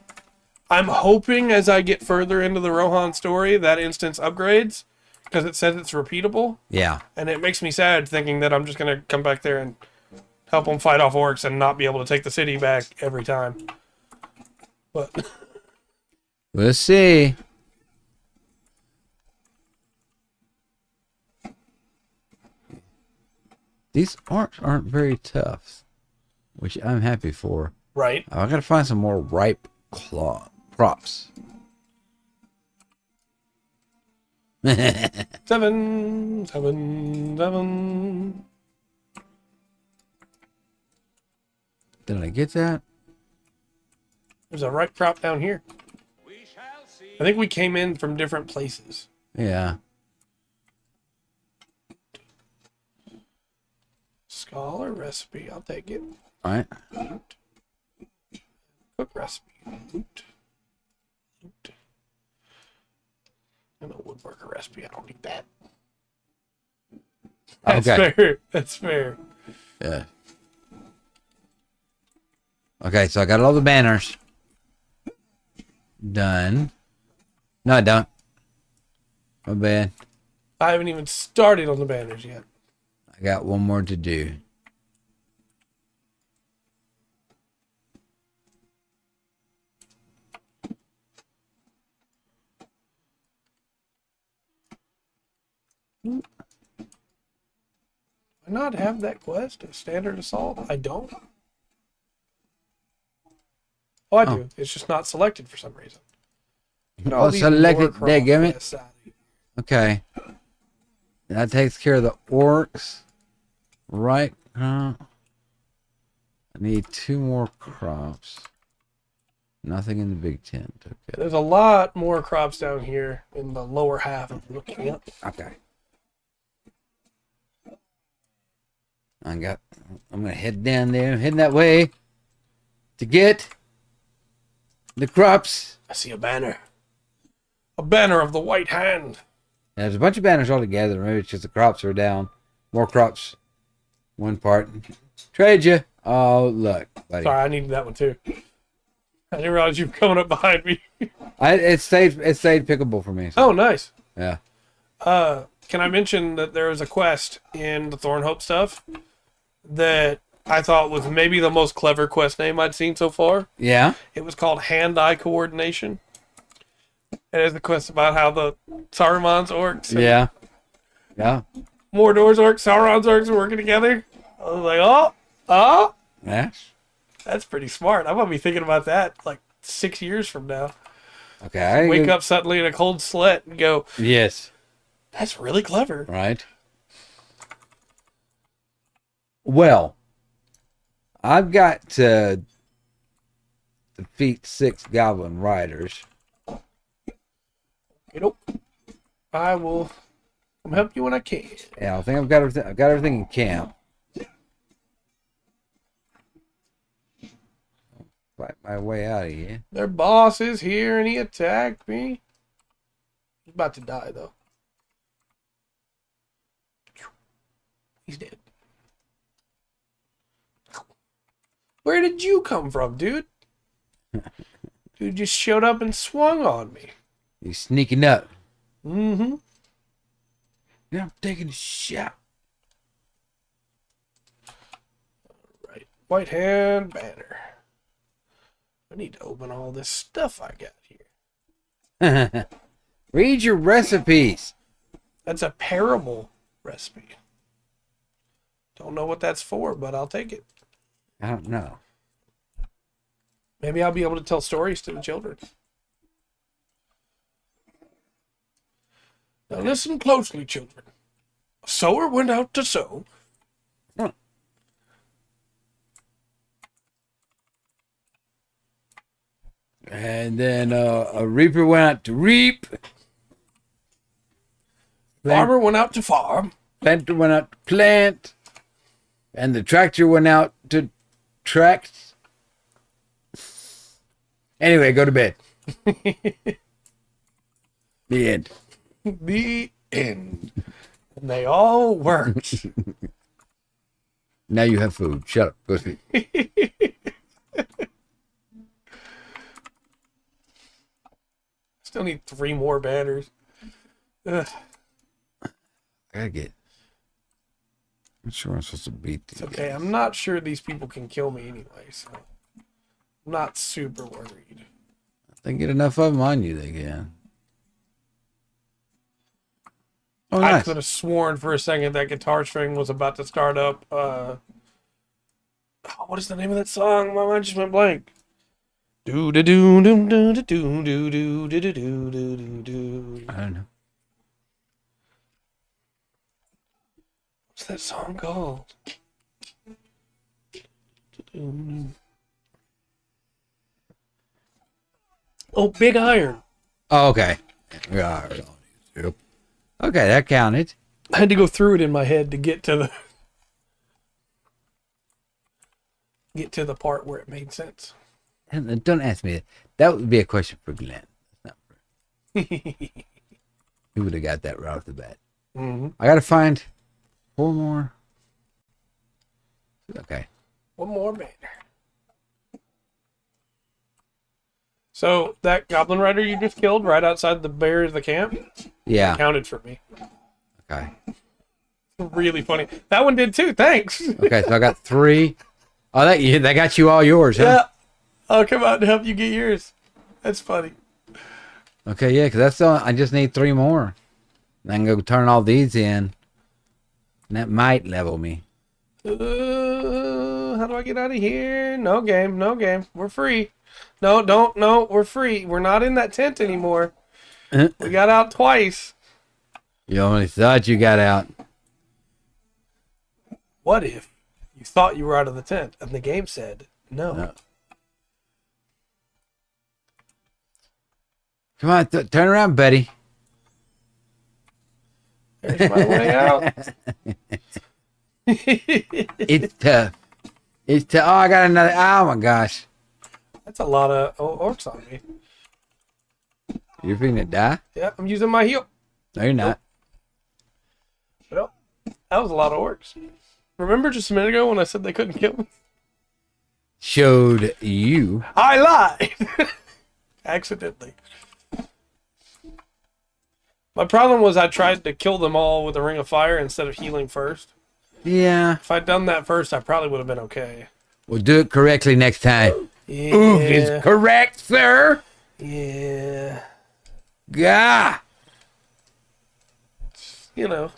I'm hoping as I get further into the Rohan story, that instance upgrades. Because it says it's repeatable. Yeah. And it makes me sad thinking that I'm just going to come back there and help them fight off orcs and not be able to take the city back every time. But... We'll see. These orcs aren't very tough, which I'm happy for. Right. I gotta find some more ripe crops. 7, 7, 7. Did I get that? There's a ripe crop down here. I think we came in from different places. Yeah. Scholar recipe, I'll take it. All right. Cook recipe. Loot. And a woodworker recipe, I don't need that. That's Okay. fair. That's fair. Yeah. Okay, so I got all the banners done. No, I don't. My bad. I haven't even started on the banners yet. I got one more to do. Do I not have that quest, a standard assault? I don't. Oh, I do. It's just not selected for some reason. But all Oh, these selected. Warcraft Dadgummit. quests out here. Okay. That takes care of the orcs. Right. I need 2 more crops. Nothing in the big tent. Okay. There's a lot more crops down here in the lower half of the camp. Okay. I'm gonna head down there, heading that way to get the crops. I see a banner. A banner of the White Hand. Yeah, there's a bunch of banners all together. Maybe it's just the crops are down. More crops. One part. Trade you. Oh, look, buddy. Sorry, I needed that one too. I didn't realize you were coming up behind me. It stayed pickable for me. So. Oh, nice. Yeah. Can I mention that there was a quest in the Thornhope stuff that I thought was maybe the most clever quest name I'd seen so far? Yeah. It was called Hand-Eye Coordination. And it's a quest about how the Saruman's orcs and Yeah. Yeah. Mordor's orcs, Sauron's orcs are working together. I was like, oh, Yeah. that's pretty smart. I'm going to be thinking about that like 6 years from now. Okay. Wake up suddenly in a cold sweat and go, Yes. that's really clever. Right. Well, I've got to defeat 6 goblin riders. Nope. I will help you when I can. Yeah, I think I've got everything. I've got everything in camp. Fight my way out of here. Their boss is here and he attacked me. He's about to die though. He's dead. Where did you come from, dude? Dude just showed up and swung on me. He's sneaking up. Mm-hmm. Yeah, I'm taking a shot. Right. White hand banner. I need to open all this stuff I got here. Read your recipes. That's a parable recipe. Don't know what that's for, but I'll take it. I don't know. Maybe I'll be able to tell stories to the children. Now listen closely, children. A sower went out to sow. And then a reaper went out to reap. Farmer went out to farm. Planter went out to plant. And the tractor went out to tract. Anyway, go to bed. The end. The end. And they all worked. Now you have food. Shut up. Go sleep. Still need 3 more banners. Ugh. I gotta get. I'm sure I'm supposed to beat these. It's okay. I'm not sure these people can kill me anyway, so I'm not super worried. If they get enough of them on you, they can. Oh, I nice. could have sworn for a second that guitar string was about to start up. What is the name of that song? My mind just went blank. Do do do do do do do do do do do do do. I don't know. What's that song called? Oh, Big Iron. Oh, okay. Yeah. Yep. Okay, that counted. I had to go through it in my head to get to the part where it made sense. And don't ask me that. That would be a question for Glenn. Not for... He would have got that right off the bat. Mm-hmm. I gotta find 4 more. Okay. One more banner. So that goblin rider you just killed right outside the barrier of the camp Yeah. counted for me. Okay. Really funny. That one did too. Thanks. Okay, so I got 3. Oh, that got you all yours, huh? Yeah. I'll come out and help you get yours. That's funny. Okay, yeah, because I just need 3 more. And I can go turn all these in. And that might level me. How do I get out of here? No game. No game. We're free. No, don't. No, we're free. We're not in that tent anymore. We got out twice. You only thought you got out. What if you thought you were out of the tent and the game said no? No. Come on, turn around, Betty. There's my way out. It's tough. It's tough. Oh, I got another. Oh, my gosh. That's a lot of orcs on me. You're finna die? Yeah, I'm using my heal. No, you're not. Well, that was a lot of orcs. Remember just a minute ago when I said they couldn't kill me? Showed you. I lied! Accidentally. My problem was I tried to kill them all with a ring of fire instead of healing first. Yeah. If I'd done that first, I probably would have been okay. We'll do it correctly next time. Yeah. Oof is correct, sir. Yeah. Gah. You know,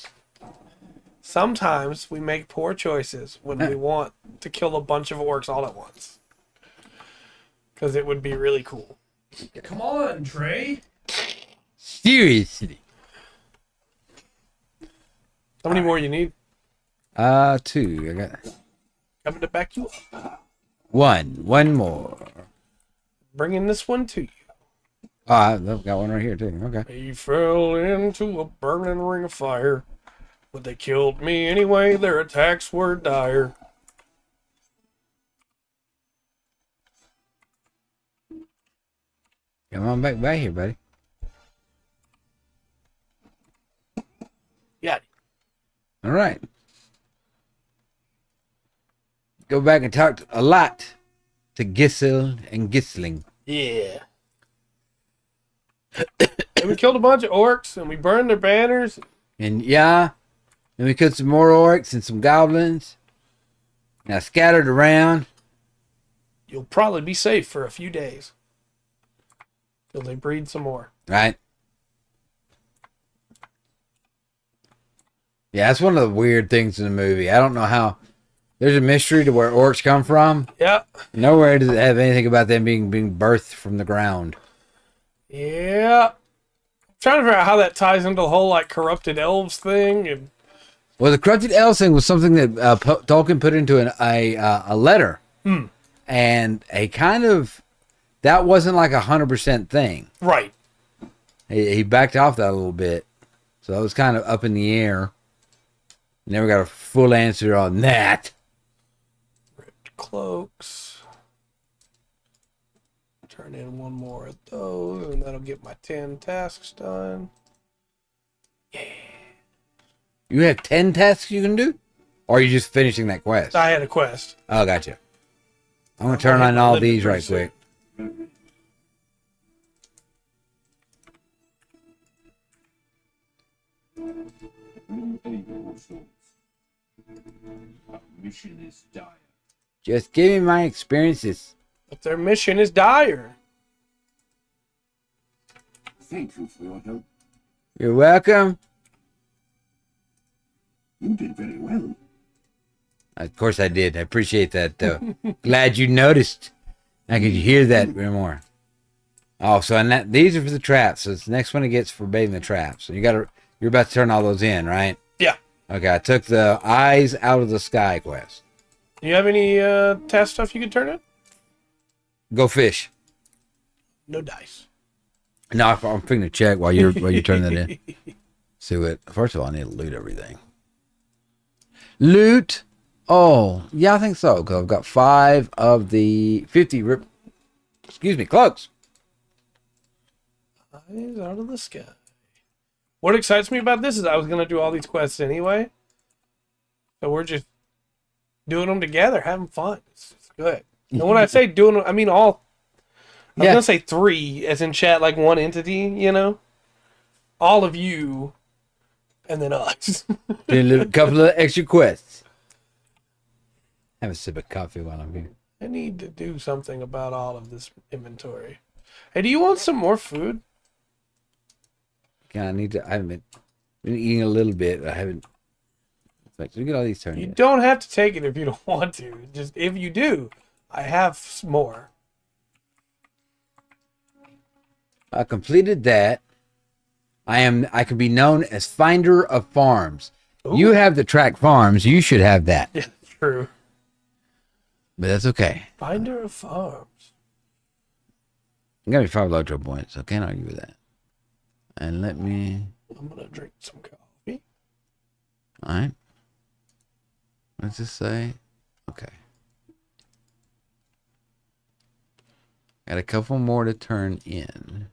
sometimes we make poor choices when we want to kill a bunch of orcs all at once. Because it would be really cool. Come on, Trey. Seriously. How many more you need? 2. I got. Coming to back you up. One more. Bringing this one to you. Oh, I've got one right here too. Okay. He fell into a burning ring of fire, but they killed me anyway. Their attacks were dire. Come on back by here, buddy. Yeah. All right. Go back and talk a lot to Gisel and Gisling. Yeah. And we killed a bunch of orcs, and we burned their banners. And yeah, and we killed some more orcs and some goblins. Now scattered around. You'll probably be safe for a few days. Till they breed some more. Right? Yeah, that's one of the weird things in the movie. I don't know how. There's a mystery to where orcs come from. Yeah. Nowhere does it have anything about them being birthed from the ground. Yeah. I'm trying to figure out how that ties into the whole like corrupted elves thing. And Well, the corrupted elves thing was something that Tolkien put into a letter, and a kind of that wasn't like 100% thing. right. He backed off that a little bit, so it was kind of up in the air. Never got a full answer on that. Ripped cloaks. Turn in one more of those, and that'll get my 10 tasks done. You have 10 tasks you can do, or are you just finishing that quest? I had a quest. Oh, gotcha. I'm gonna turn on all these right quick. Mission is dire. Just give me my experiences. But their mission is dire. Thank you for your help. You're welcome. You did very well. Of course I did. I appreciate that, though. Glad you noticed. I could hear that more. Oh, so and these are for the traps. So the next one it gets for baiting the traps. So you're about to turn all those in, right? Yeah. Okay, I took the eyes out of the sky quest. Do you have any task stuff you can turn in? Go fish. No dice. No, I'm figuring to check while you're turning that in. See what? First of all, I need to loot everything. Loot. Oh, yeah, I think so. Because I've got 5 of the 50 cloaks. Eyes out of the sky. What excites me about this is I was going to do all these quests anyway. So we're just doing them together, having fun. It's good. And when I say doing them, I mean all. I was going to say 3, as in chat, like one entity, you know? All of you, and then us. Did a couple of extra quests. Have a sip of coffee while I'm here. I need to do something about all of this inventory. Hey, do you want some more food? I haven't been eating a little bit. I haven't. Like, look at all these turned You in. don't have to take it if you don't want to. Just if you do, I have more. I completed that. I can be known as Finder of Farms. Ooh. You have the track farms. You should have that. Yeah, true. But that's okay. Finder of farms. I got me 5 LOTRO points, so can't argue with that. And let me. I'm gonna drink some coffee. All right. Let's just say, okay. Got a couple more to turn in.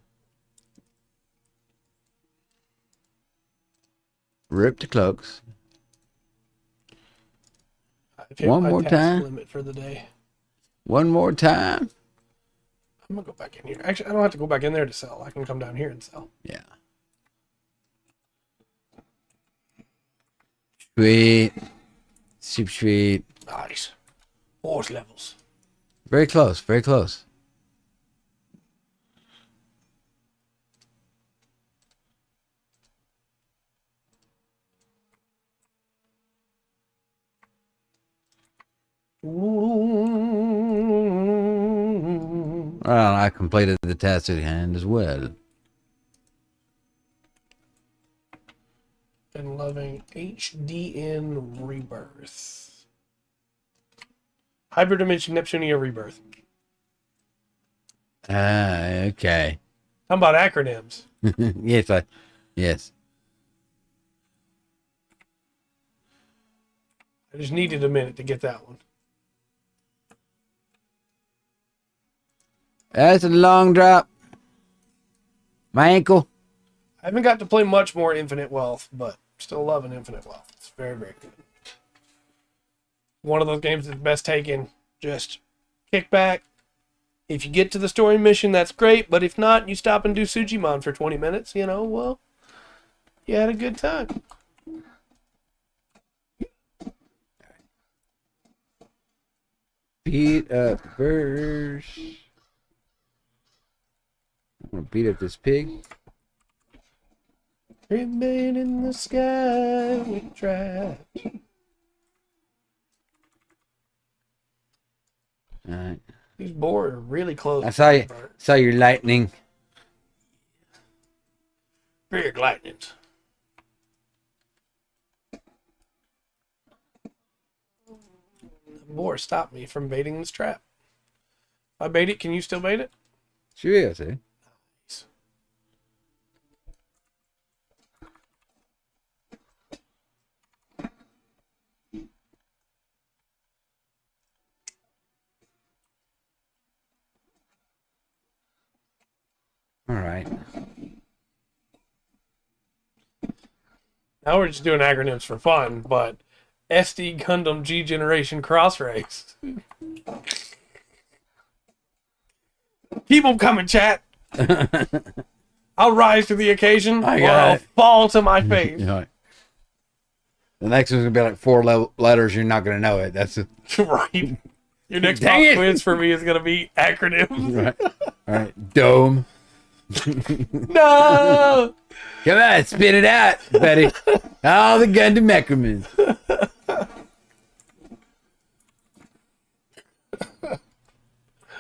Rip the cloaks. I've hit One my more task time. limit for the day. One more time. I'm gonna go back in here. Actually, I don't have to go back in there to sell. I can come down here and sell. Yeah. Sweet. Super sweet. Nice. Horse levels. Very close. Very close. Well, I completed the task at hand as well. And loving HDN Rebirth. Hyperdimension Neptunia Rebirth. Okay. How about acronyms? Yes. I just needed a minute to get that one. That's a long drop. My ankle. I haven't got to play much more Infinite Wealth, but still loving Infinite Wealth. It's very, very good. One of those games that's best taken. Just kick back. If you get to the story mission, that's great. But if not, you stop and do Sujimon for 20 minutes. You know, well, you had a good time. Beat up birds. I'm gonna beat up this pig. Remain in the sky with traps. Alright. These boar are really close. I saw your lightning. Big lightnings. The boar stopped me from baiting this trap. If I bait it, can you still bait it? Sure is, eh? All right. Now we're just doing acronyms for fun, but SD Gundam G Generation Cross Race. Keep them coming, chat. I'll rise to the occasion, I or got I'll it. fall to my face. Yeah. The next one's gonna be like 4 letters. You're not gonna know it. That's Right. Your next Dang pop it. quiz for me is going to be acronyms. right. All right. Dome. No! Come on, spit it out, buddy. All the Gundam Mechamans.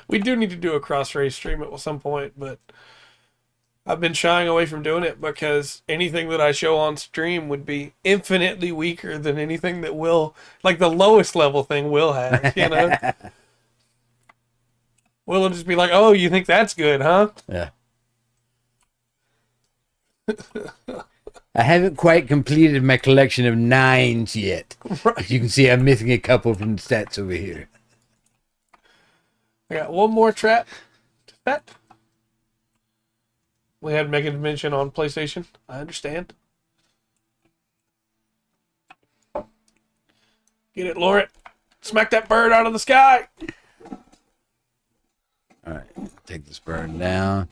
We do need to do a cross race stream at some point, but I've been shying away from doing it because anything that I show on stream would be infinitely weaker than anything that Will, like the lowest level thing Will has, you know? Will will just be like, oh, you think that's good, huh? Yeah. I haven't quite completed my collection of 9s yet. Right. You can see I'm missing a couple from the stats over here. I got one more trap to set. We had Mega Dimension on PlayStation. I understand. Get it, Laurent. Smack that bird out of the sky. All right, take this bird down.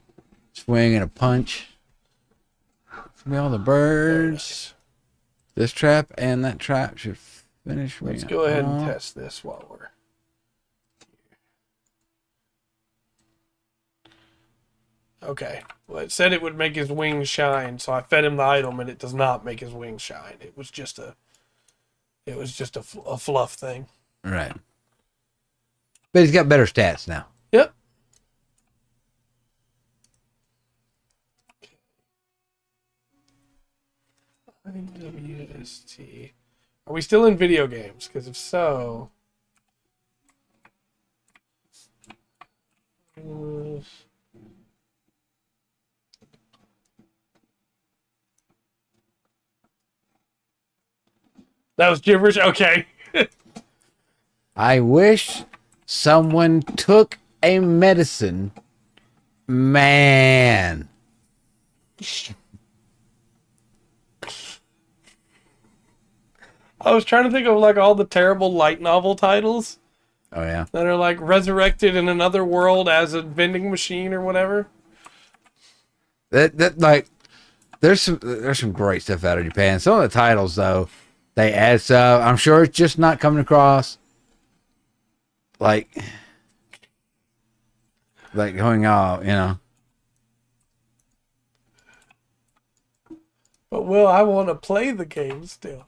Swing and a punch. Give me all the birds. This trap and that trap should finish me. Let's go ahead and off. test this while we're... Okay. Well, it said it would make his wings shine, so I fed him the item, and it does not make his wings shine. It was just a fluff thing. Right. But he's got better stats now. Yep. IWST. Are we still in video games? Because if so... That was gibberish? Okay. I wish someone took a medicine. Man. I was trying to think of like all the terrible light novel titles Oh, yeah. that are like resurrected in another world as a vending machine or whatever. That like, there's some great stuff out of Japan. Some of the titles, though, they add stuff. I'm sure it's just not coming across like going out, you know. But Will, I want to play the game still.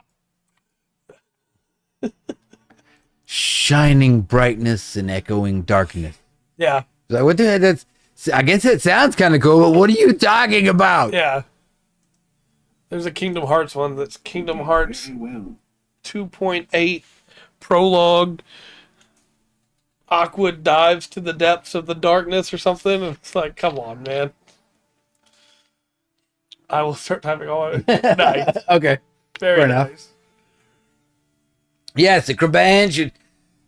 Shining brightness and echoing darkness. Yeah. Like, what the heck? That's, I guess it sounds kind of cool, but what are you talking about? Yeah. There's a Kingdom Hearts one that's Kingdom Hearts Very well. 2.8 prologue. Aqua dives to the depths of the darkness or something. And it's like, come on, man. I will start typing all it. Nice. Okay. Very Fair enough. nice. Yes, the Crabane should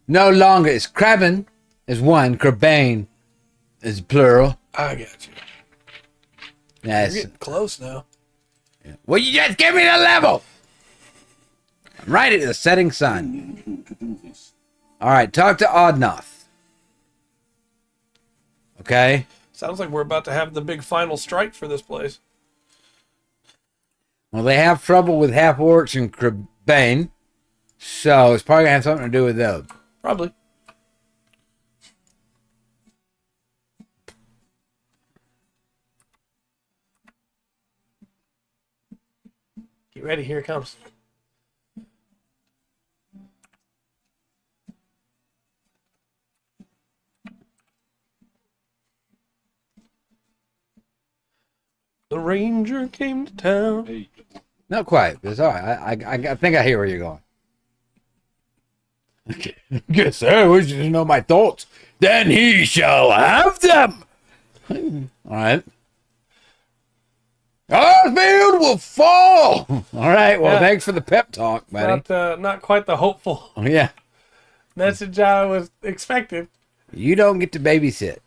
no longer. It's Crabbin is one. Crabane is plural. I got you. Yes. You're getting close now. Well, you just give me the level. I'm right at the setting sun. All right, talk to Oddnoth. Okay. Sounds like we're about to have the big final strike for this place. Well, they have trouble with half orcs and Crabane, so it's probably gonna have something to do with those. Probably. Get ready, here it comes. The ranger came to town. Not quite, but it's all right. I think I hear where you're going. Okay. Good sir, wish you to know my thoughts. Then he shall have them. All right. Orsfield will fall. All right. Well, Yeah. thanks for the pep talk, buddy. Not quite the hopeful Oh, yeah. message I was expecting. You don't get to babysit.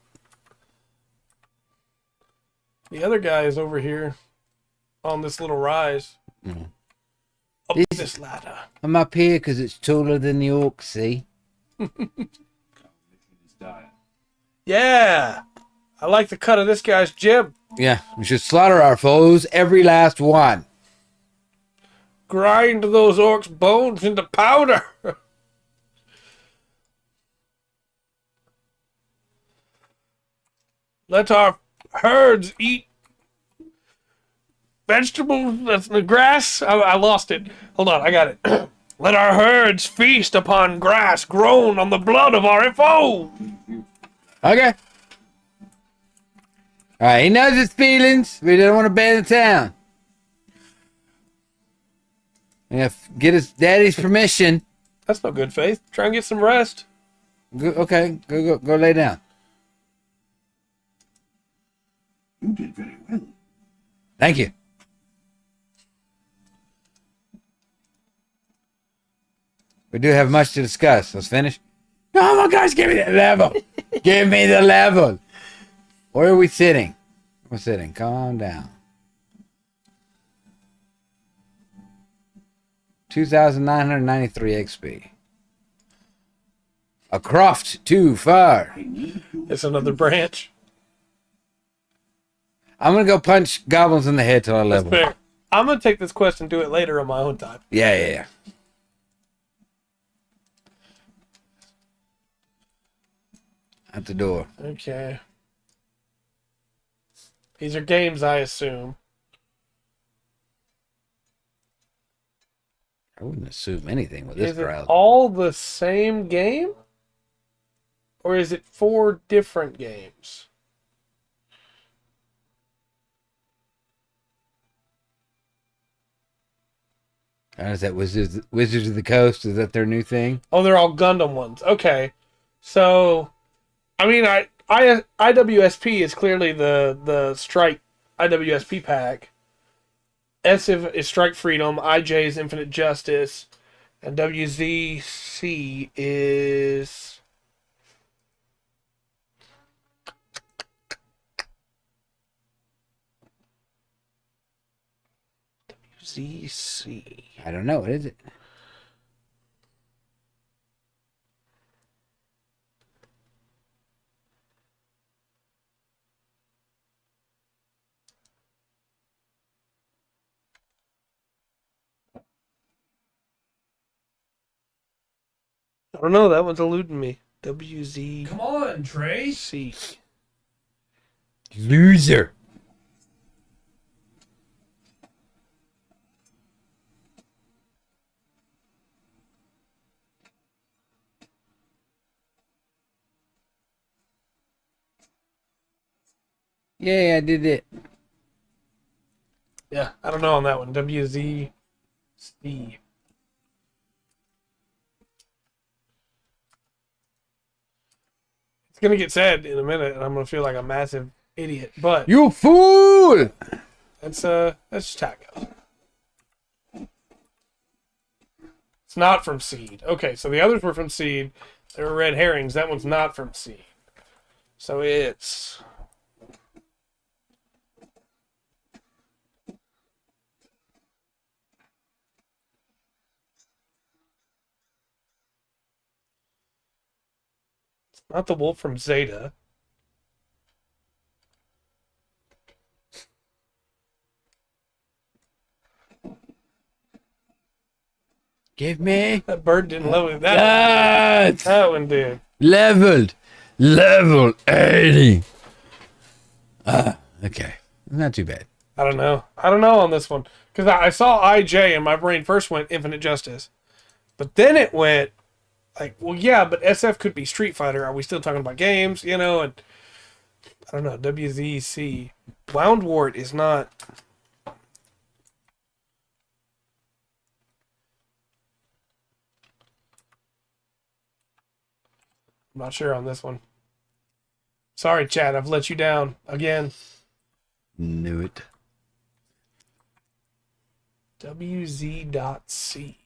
The other guy is over here on this little rise. Up This- this ladder. I'm up here because it's taller than the orc, see? Yeah. I like the cut of this guy's jib. Yeah. We should slaughter our foes, every last one. Grind those orcs' bones into powder. Let our herds eat vegetables. That's the grass. I lost it. Hold on, I got it. Let our herds feast upon grass grown on the blood of our foes. Okay. All right. He knows his feelings. We don't want to ban the town. We have to get his daddy's permission. That's no good faith. Try and get some rest. Okay. Go lay down. You did very well. Thank you. We do have much to discuss. Let's finish. Come on, guys, give me the level. Give me the level. Where are we sitting? We're sitting. Calm down. 2,993 XP. A croft too far. It's another branch. I'm gonna go punch goblins in the head till I That's level. fair. I'm gonna take this quest and do it later on my own time. Yeah. At the door. Okay. These are games, I assume. I wouldn't assume anything with this Is it crowd. all the same game? Or is it 4 different games? Is that Wizards of the Coast? Is that their new thing? Oh, they're all Gundam ones. Okay. So, I mean, IWSP is clearly the Strike IWSP pack. S is Strike Freedom. IJ is Infinite Justice. And WZC is... WZC. I don't know. What is it? I don't know. That one's eluding me. WZC. Come on, Trey. Loser. Yeah, I did it. Yeah, I don't know on that one. WZC. It's gonna get said in a minute, and I'm gonna feel like a massive idiot. But You fool! that's just how it goes. It's not from Seed. Okay, so the others were from Seed. They were red herrings. That one's not from Seed. So it's not the wolf from Zeta. Give me That bird didn't love it. that. That one did. Level 80. Okay, not too bad. I don't know. I don't know on this one. Because I saw IJ and my brain first went Infinite Justice. But then it went like, well, yeah, but SF could be Street Fighter. Are we still talking about games? You know, and I don't know. WZC. Wound Wart is not. I'm not sure on this one. Sorry, Chad. I've let you down again. Knew it. WZ.C.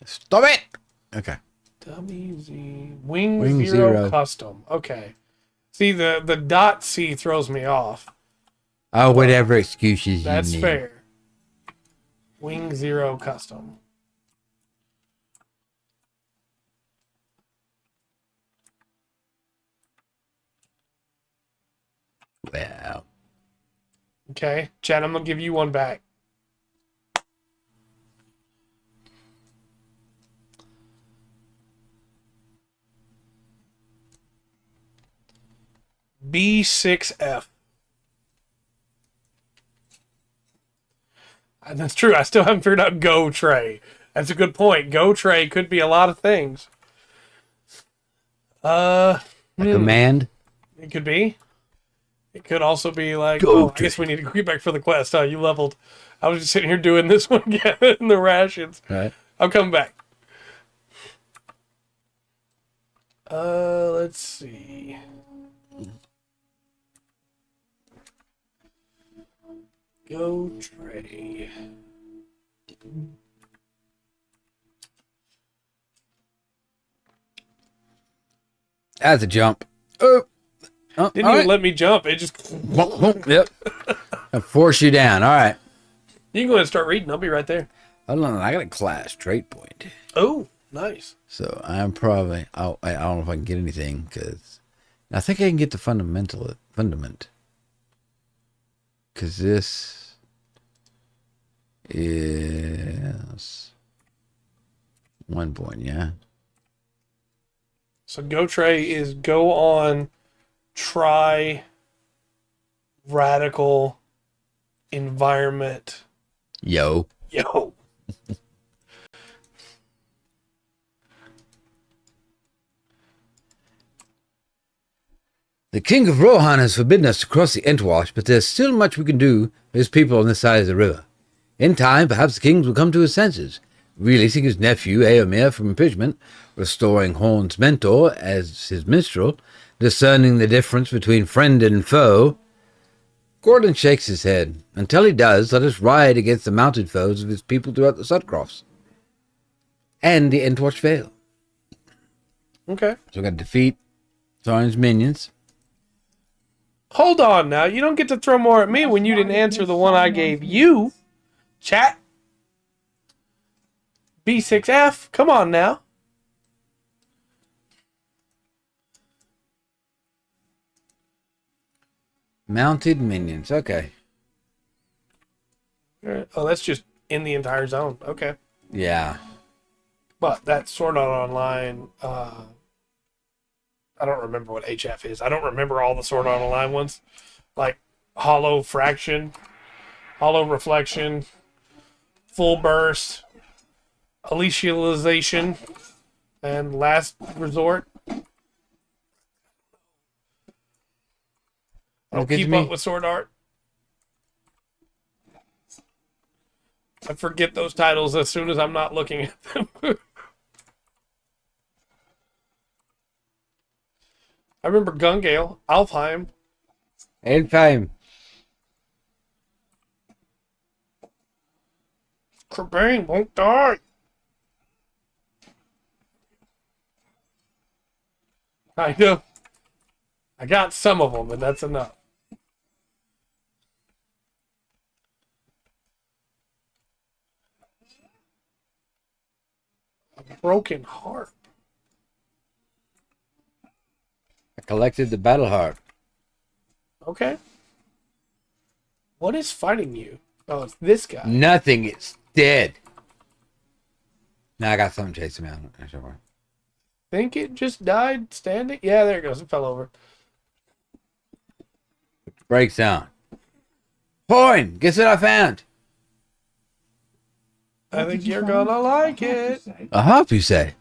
Stop it. Okay. WZ Wing, Wing Zero, Zero. Custom. Okay. See, the dot C throws me off. Oh, whatever excuses That's you need. fair. Wing Zero Custom. Wow. Okay. Chad, I'm going to give you one back. B6F. And that's true. I still haven't figured out Go Tray. That's a good point. Go Tray could be a lot of things. A command. It could be. It could also be like, Go I guess we need to get back for the quest. Oh, you leveled. I was just sitting here doing this one again in the rations. Right. I'm coming back. Let's see. Go Tray. That's a jump. Oh. Didn't even let me jump. It just. Yep. I force you down. All right. You can go ahead and start reading. I'll be right there. Hold on. I got a class trait point. Oh, nice. So I'm probably. I don't know if I can get anything because I think I can get the fundament. Because this is 1 point. Yeah. So Go Tray is go on, try, radical, environment. Yo. Yo. The King of Rohan has forbidden us to cross the Entwash, but there's still much we can do for his people on this side of the river. In time, perhaps the king will come to his senses, releasing his nephew Eomer from imprisonment, restoring Horn's mentor as his minstrel, discerning the difference between friend and foe. Gordon shakes his head. Until he does, let us ride against the mounted foes of his people throughout the Sudcrofts and the Entwash Vale. Okay. So we got to defeat Thorin's minions. Hold on now. You don't get to throw more at me when you didn't answer the one I gave you. Chat. B6F. Come on now. Mounted minions. Okay. Oh, that's just in the entire zone. Okay. Yeah. But that Sword Art Online, I don't remember what HF is. I don't remember all the Sword Art Online ones. Like Hollow Fraction, Hollow Reflection, Full Burst, Alicialization, and Last Resort. I don't Good to keep me. up with Sword Art. I forget those titles as soon as I'm not looking at them. I remember Gungale, Alfheim. Alfheim. Kerbang won't die. Kind of. I got some of them, and that's enough. A broken heart. I collected the battle harp. Okay. What is fighting you? Oh, it's this guy. Nothing. It's dead. Now I got something chasing me. I'm not sure. Think it just died standing? Yeah, there it goes. It fell over. Breaks down. Horn! Guess what I found? I think you're gonna like it. A harp, you say?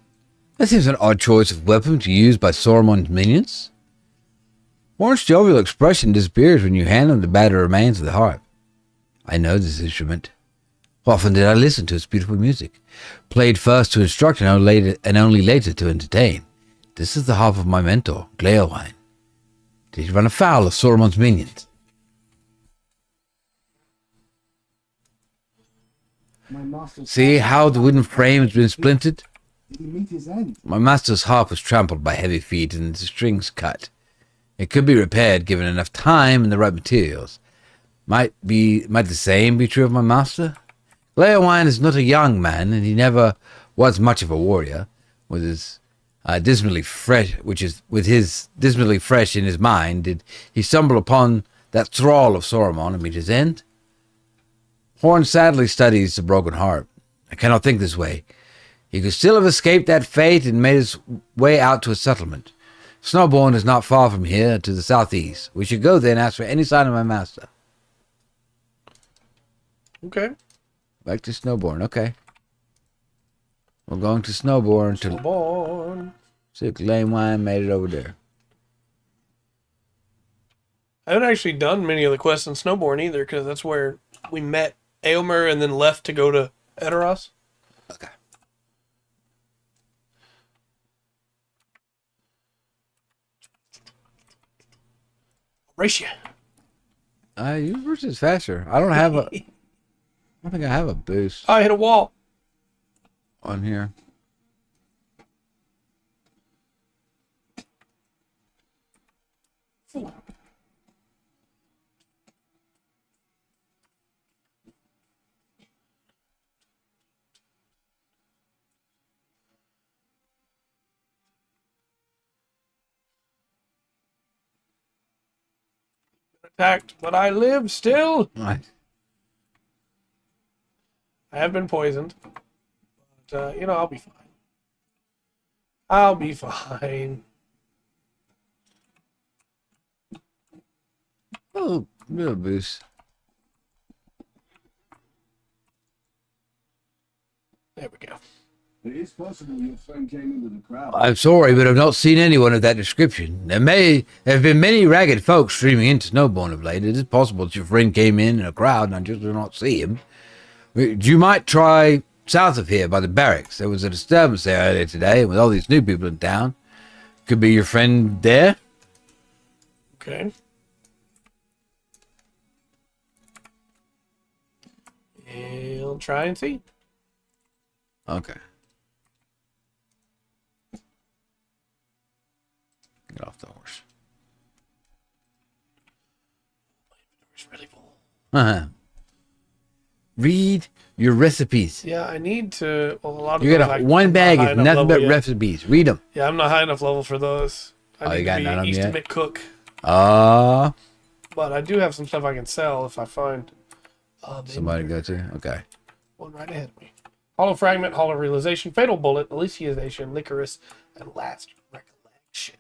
That seems an odd choice of weapon to use by Sauron's minions. Horn's jovial expression disappears when you hand him the battered remains of the harp. I know this instrument. Often did I listen to its beautiful music, played first to instruct and only later to entertain. This is the harp of my mentor, Gleowine. Did he run afoul of Sauron's minions? My master's See how the wooden frame has been splintered? Did he meet his end? My master's harp was trampled by heavy feet and the strings cut. It could be repaired given enough time and the right materials. Might the same be true of my master? Gleowine is not a young man, and he never was much of a warrior. With his dismally fresh in his mind, did he stumble upon that thrall of Sauron and meet his end? Horn sadly studies the broken harp. I cannot think this way. He could still have escaped that fate and made his way out to a settlement. Snowbourne is not far from here, to the southeast. We should go there and ask for any sign of my master. Okay. Back to Snowbourne, okay. We're going to Snowbourne to Born. see if Gleowine made it over there. I haven't actually done many of the quests in Snowbourne either, because that's where we met Aomer and then left to go to Edoras. Okay. Ratio. Yours is faster. I don't have a... I don't think I have a boost I hit a wall. on here. Attacked, but I live still. Right. I have been poisoned. But, I'll be fine. I'll be fine. Oh, little boost. There we go. It is possible your friend came into the crowd. I'm sorry, but I've not seen anyone of that description. There have been many ragged folks streaming into Snowbourne of late. It is possible that your friend came in a crowd and I just did not see him. You might try south of here by the barracks. There was a disturbance there earlier today with all these new people in town. Could be your friend there. Okay. We'll try and see. Okay. Get off the horse. It's really full. Uh-huh. Read your recipes. Yeah, I need to. Well, a lot of You those got I'm one not bag high of enough nothing level but yet. recipes. Read them. Yeah, I'm not high enough level for those. I need you got to none of be 'em yet? Eastimate cook. Ah, But I do have some stuff I can sell if I find somebody to go to. Okay. one right ahead of me. Hollow Fragment, Hollow Realization, Fatal Bullet, Alicization, Licorice, and Last Recollection.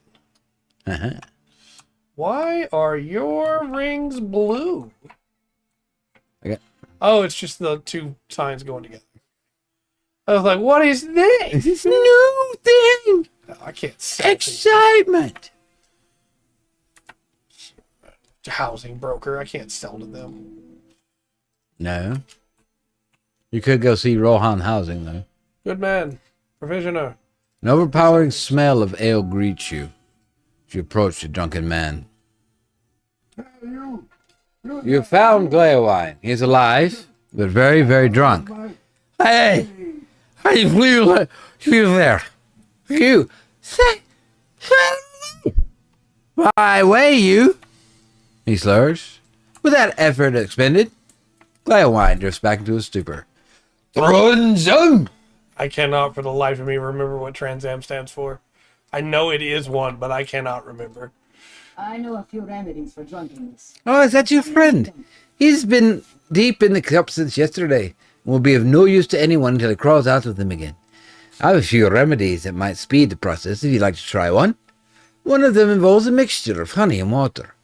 Uh-huh. Why are your rings blue? Okay. Oh, it's just the two signs going together. I was like, what is this? This new thing. I can't sell things. Excitement. Housing broker. I can't sell to them. No. You could go see Rohan Housing, though. Good man. Provisioner. An overpowering smell of ale greets you as you approach the drunken man. You have found Gleowine. He is alive, but very, very drunk. Hey! How do you feel there? You! Say, why, way you! He slurs. With that effort expended, Gleowine drifts back into a stupor. Tronzum! I cannot for the life of me remember what Transam stands for. I know it is one, but I cannot remember. I know a few remedies for drunkenness. Oh, is that your friend? He's been deep in the cup since yesterday and will be of no use to anyone until he crawls out of them again. I have a few remedies that might speed the process if you'd like to try one. One of them involves a mixture of honey and water.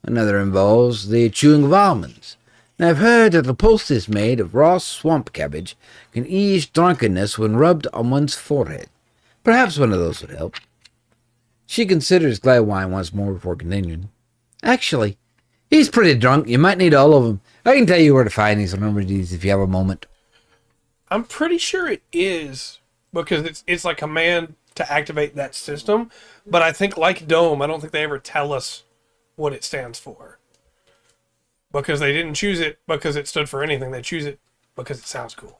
Another involves the chewing of almonds. And I've heard that a poultice made of raw swamp cabbage can ease drunkenness when rubbed on one's forehead. Perhaps one of those would help. She considers Gleowine once more before continuing. Actually, he's pretty drunk. You might need all of them. I can tell you where to find these remedies if you have a moment. I'm pretty sure it is because it's like command to activate that system. But I think like Dome, I don't think they ever tell us what it stands for. Because they didn't choose it because it stood for anything. They choose it because it sounds cool.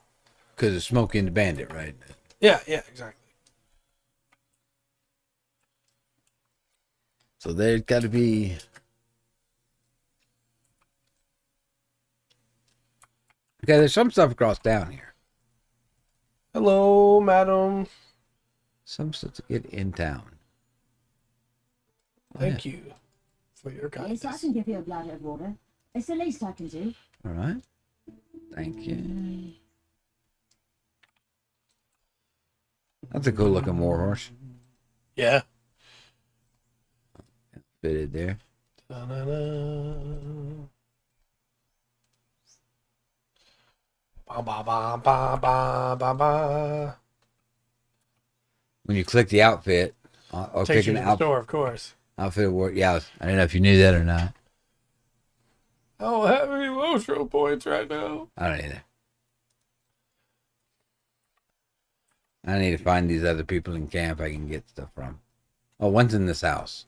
Because it's Smokey and the Bandit, right? Yeah, exactly. So there's got to be... Okay, there's some stuff across down here. Hello, madam. Some stuff to get in town. Thank you for your Yes, kindness. I can give you a bladder of water. It's the least I can do. All right. Thank you. That's a cool looking warhorse. Yeah. Fitted there. Da-na-na. Ba ba ba ba ba ba ba. When you click the outfit, or Takes pick you an to the store, of course. outfit work. Yeah, I don't know if you knew that or not. I don't have any LOTRO points right now. I don't either. I need to find these other people in camp I can get stuff from. Oh, one's in this house.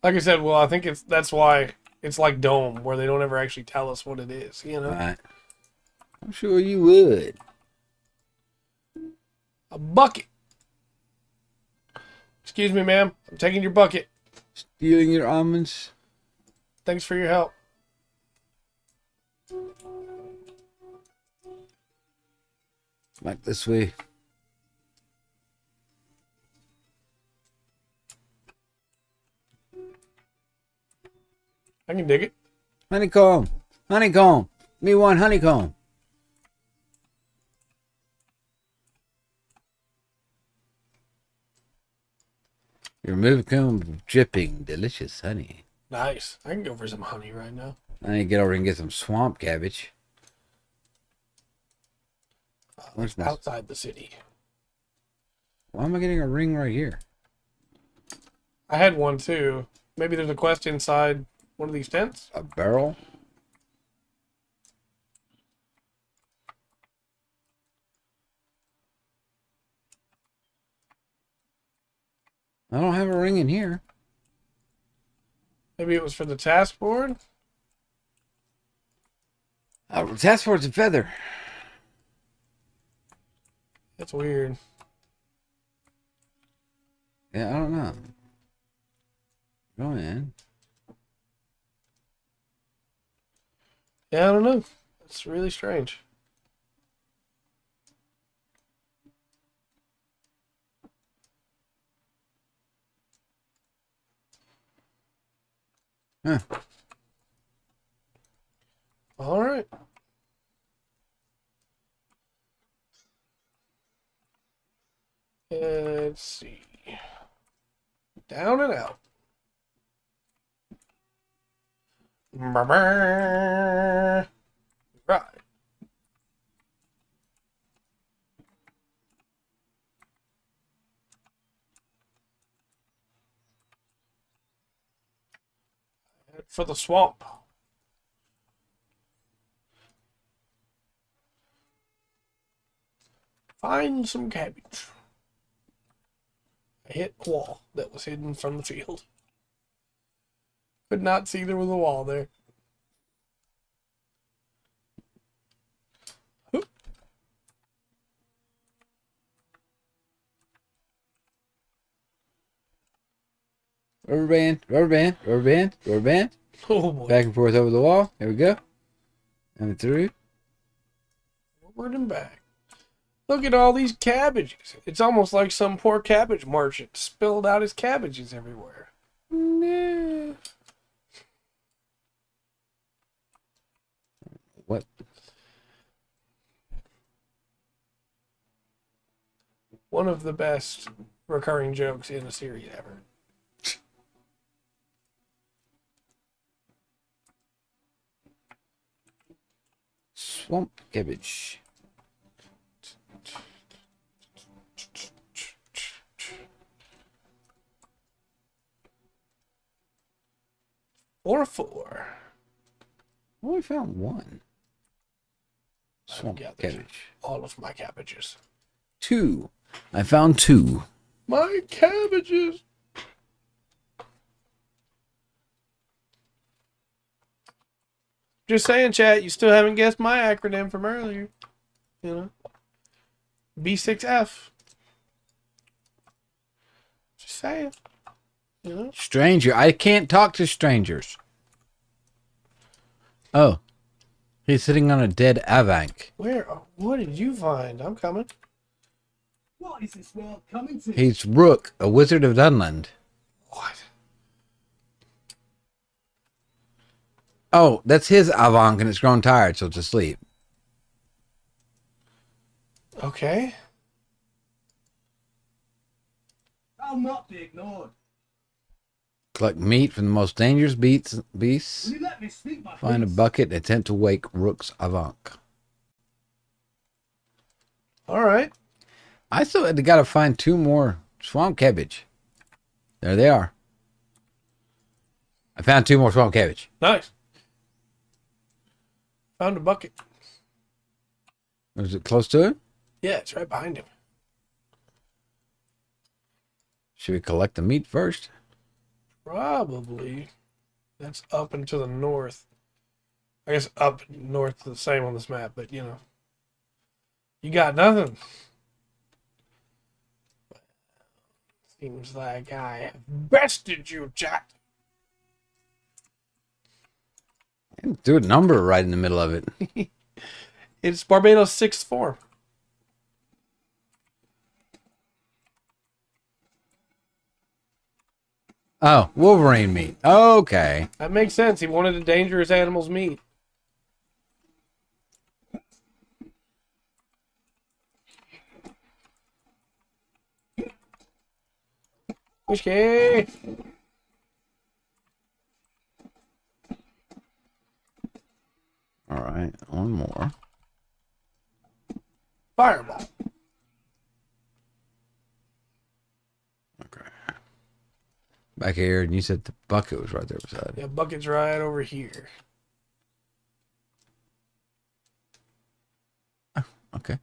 Like I said, well, I think that's why it's like Dome, where they don't ever actually tell us what it is, you know? All right. I'm sure you would. A bucket. Excuse me, ma'am. I'm taking your bucket. Stealing your almonds. Thanks for your help. Back this way. I can dig it. Honeycomb. Honeycomb. Me one honeycomb. Your move comb dripping delicious honey. Nice. I can go for some honey right now. I need to get over and get some swamp cabbage. Where's my... Outside the city. Why am I getting a ring right here? I had one too. Maybe there's a quest inside one of these tents? A barrel? I don't have a ring in here. Maybe it was for the task board? Task force and feather. That's weird. Yeah, I don't know. Go in. Yeah, I don't know. It's really strange. Huh. All right. Let's see. Down and out. Right. Head for the swamp. Find some cabbage. I hit a wall that was hidden from the field. Could not see there was a wall there. Oop. Rubber band, rubber band, rubber band, rubber band. Oh boy. Back and forth over the wall. There we go. And through. Forward and back. Look at all these cabbages. It's almost like some poor cabbage merchant spilled out his cabbages everywhere. What? One of the best recurring jokes in a series ever. Swamp cabbage. Four. I only found one. Swamp gathered cabbage. All of my cabbages. 2. I found 2. My cabbages. Just saying, chat, you still haven't guessed my acronym from earlier. You know? B6F. Just saying. You know? Stranger. I can't talk to strangers. Oh. He's sitting on a dead Avank. Where? What did you find? I'm coming. What is this world coming to? He's Rook, a wizard of Dunland. What? Oh, that's his Avank and it's grown tired, so it's asleep. Okay. I'll not be ignored. Collect meat from the most dangerous beasts. Will you let me speak, my Find a prince? bucket and attempt to wake Rook's Avank. All right. I still got to find 2 more swamp cabbage. There they are. I found 2 more swamp cabbage. Nice. Found a bucket. Was it close to it? Yeah, it's right behind him. Should we collect the meat first? Probably. That's up and to the north. I guess up north the same on this map, but you know. You got nothing. Seems like I have bested you, chat. Do a number right in the middle of it. It's Barbados 6th form. Oh, Wolverine meat. Okay. That makes sense. He wanted a dangerous animal's meat. Whiskey! All right. One more. Fireball. Okay. Back here, and you said the bucket was right there beside it. Yeah, bucket's right over here. Okay.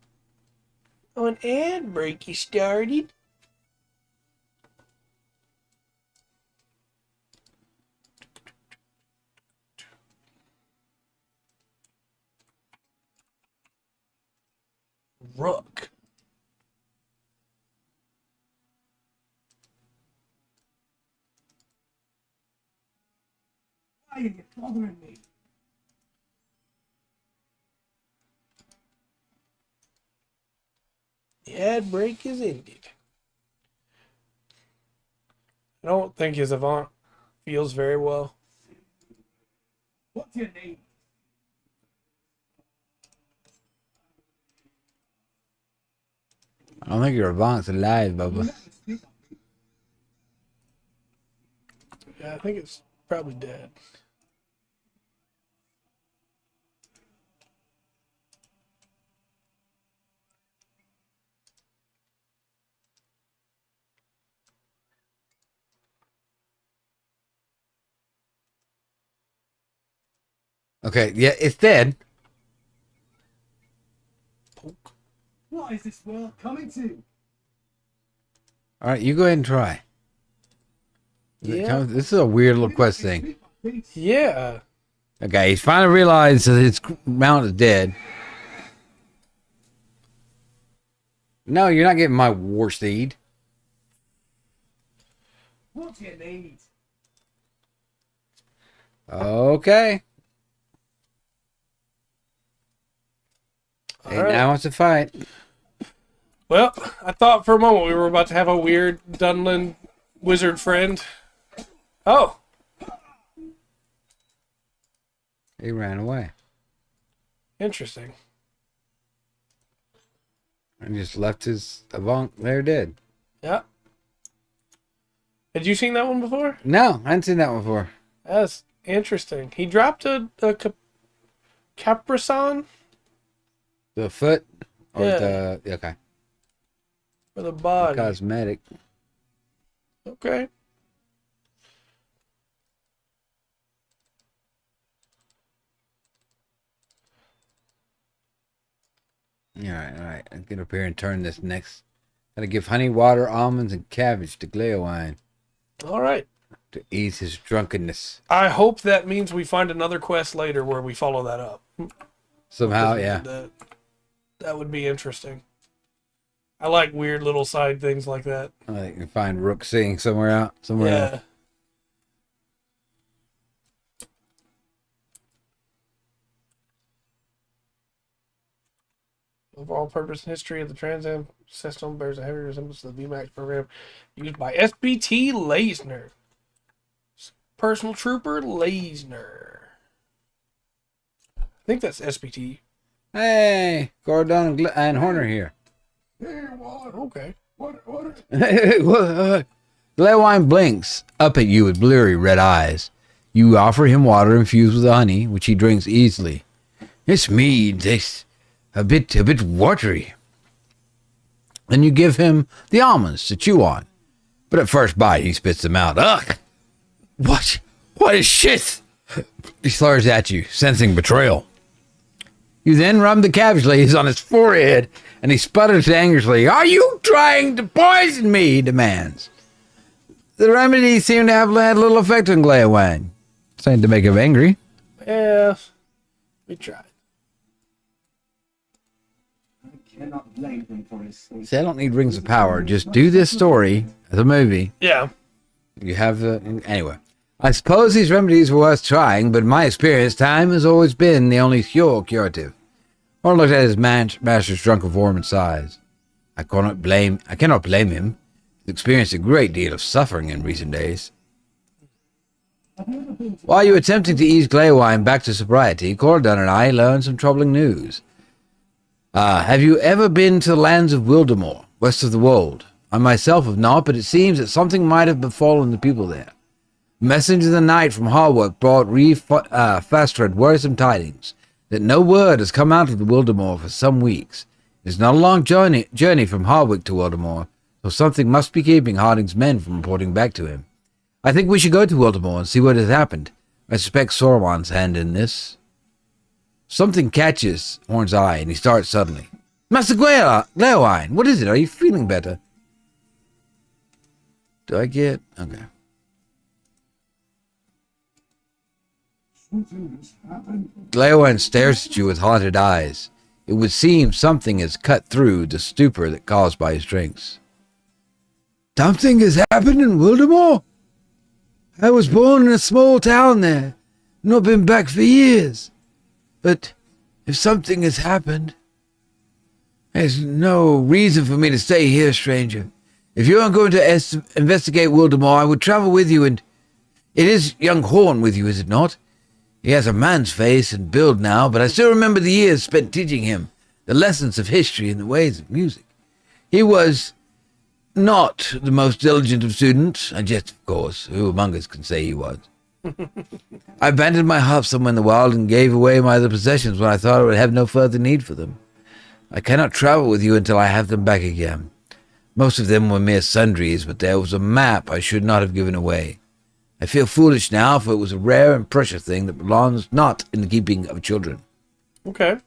Oh, an ad break you started. Rook. Why are you bothering me? The ad break is ended. I don't think his Avant feels very well. What's your name? I don't think your Avant's alive, Will you Bubba. let me speak? Yeah, I think it's probably dead. Okay, yeah, it's dead. Poke. What is this world coming to? All right, you go ahead and try. This is a weird little quest thing. Yeah. Okay, he's finally realized that his mount is dead. No, you're not getting my war steed. What do you need? Okay. Hey, right. now wants to fight. Well, I thought for a moment we were about to have a weird Dunlin wizard friend. Oh. He ran away Interesting. and just left his Avant there dead. Yeah. Had you seen that one before? No, I hadn't seen that one before. That's interesting. He dropped a caprison The foot or Yeah. the okay for the body. cosmetic. Okay. All right. I'll get up here and turn this next. Gotta give honey, water, almonds, and cabbage to Gleowine All right. to ease his drunkenness. I hope that means we find another quest later where we follow that up. Somehow, yeah. That would be interesting. I like weird little side things like that. I can find Rook singing somewhere else. Yeah. Overall purpose and history of the Trans Am system bears a heavy resemblance to the VMAX program used by SBT Leisner. Personal Trooper Leisner. I think that's SBT. Hey, Gordon and Horner here. Okay. Gleowine blinks up at you with bleary red eyes. You offer him water infused with honey, which he drinks easily. This mead tastes a bit watery. Then you give him the almonds to chew on. But at first bite, he spits them out. Ugh! What is shit? He slurs at you, sensing betrayal. You then rub the cabbage leaves on his forehead, and he sputters angrily. Are you trying to poison me? He demands. The remedy seemed to have had little effect on Gleowine. Something to make him angry. Yeah. We tried. I cannot blame him for his sleep. See, I don't need rings of power. Just do this story as a movie. Yeah. You have the... Anyway. I suppose these remedies were worth trying, but in my experience, time has always been the only sure curative. Or looked at his master's drunken form and sighs. I cannot blame him. He's experienced a great deal of suffering in recent days. While you were attempting to ease Gleowine back to sobriety, Cordon and I learned some troubling news. Have you ever been to the lands of Wildemore, west of the Wold? I myself have not, but it seems that something might have befallen the people there. Messenger of the Night from Harwood brought Fastred worrisome tidings that no word has come out of the Wildemore for some weeks. It is not a long journey from Harwick to Wildemore, so something must be keeping Harding's men from reporting back to him. I think we should go to Wildemore and see what has happened. I suspect Sauron's hand in this. Something catches Horn's eye, and he starts suddenly. Master Gleowine, what is it? Are you feeling better? Do I get... Okay. Gleowine stares at you with haunted eyes. It would seem something has cut through the stupor that caused by his drinks. Something has happened in Wildemore? I was born in a small town there, not been back for years. But if something has happened, there's no reason for me to stay here, stranger. If you aren't going to investigate Wildemore, I would travel with you, and it is young Horn with you, is it not? He has a man's face and build now, but I still remember the years spent teaching him the lessons of history and the ways of music. He was not the most diligent of students, and yet, of course, who among us can say he was? I abandoned my harp somewhere in the wild and gave away my other possessions when I thought I would have no further need for them. I cannot travel with you until I have them back again. Most of them were mere sundries, but there was a map I should not have given away. I feel foolish now, for it was a rare and precious thing that belongs not in the keeping of children. Okay.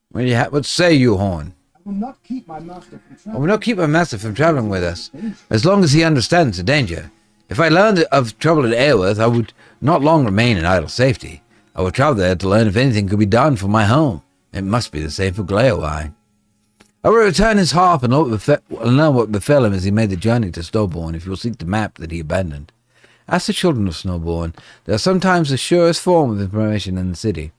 What say you, Horn? will not keep my master from I traveling. will not keep my master from traveling with us, as long as he understands the danger. If I learned of trouble at Airworth, I would not long remain in idle safety. I would travel there to learn if anything could be done for my home. It must be the same for Gleowine. I will return his harp and learn what befell him as he made the journey to Snowbourne, if you will seek the map that he abandoned. Ask the children of Snowbourne. They are sometimes the surest form of information in the city,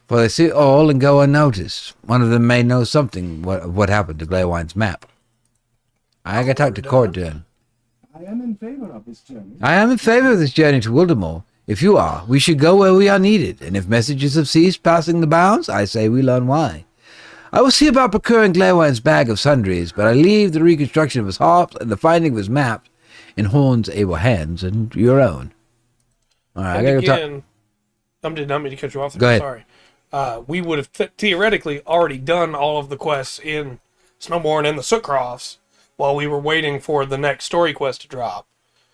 for they see it all and go unnoticed. One of them may know something of what happened to Gleowine's map. I gotta talk to Cordon. I am in favor of this journey. I am in favor of this journey to Wildemore. If you are, we should go where we are needed, and if messages have ceased passing the bounds, I say we learn why. I will see about procuring Gleowine's bag of sundries, but I leave the reconstruction of his harp and the finding of his map in Horn's able hands and your own. All right, And I gotta go again, I did not mean to cut you off there. Go ahead. Sorry. We would have theoretically already done all of the quests in Snowbourne and the Sootcrofts while we were waiting for the next story quest to drop.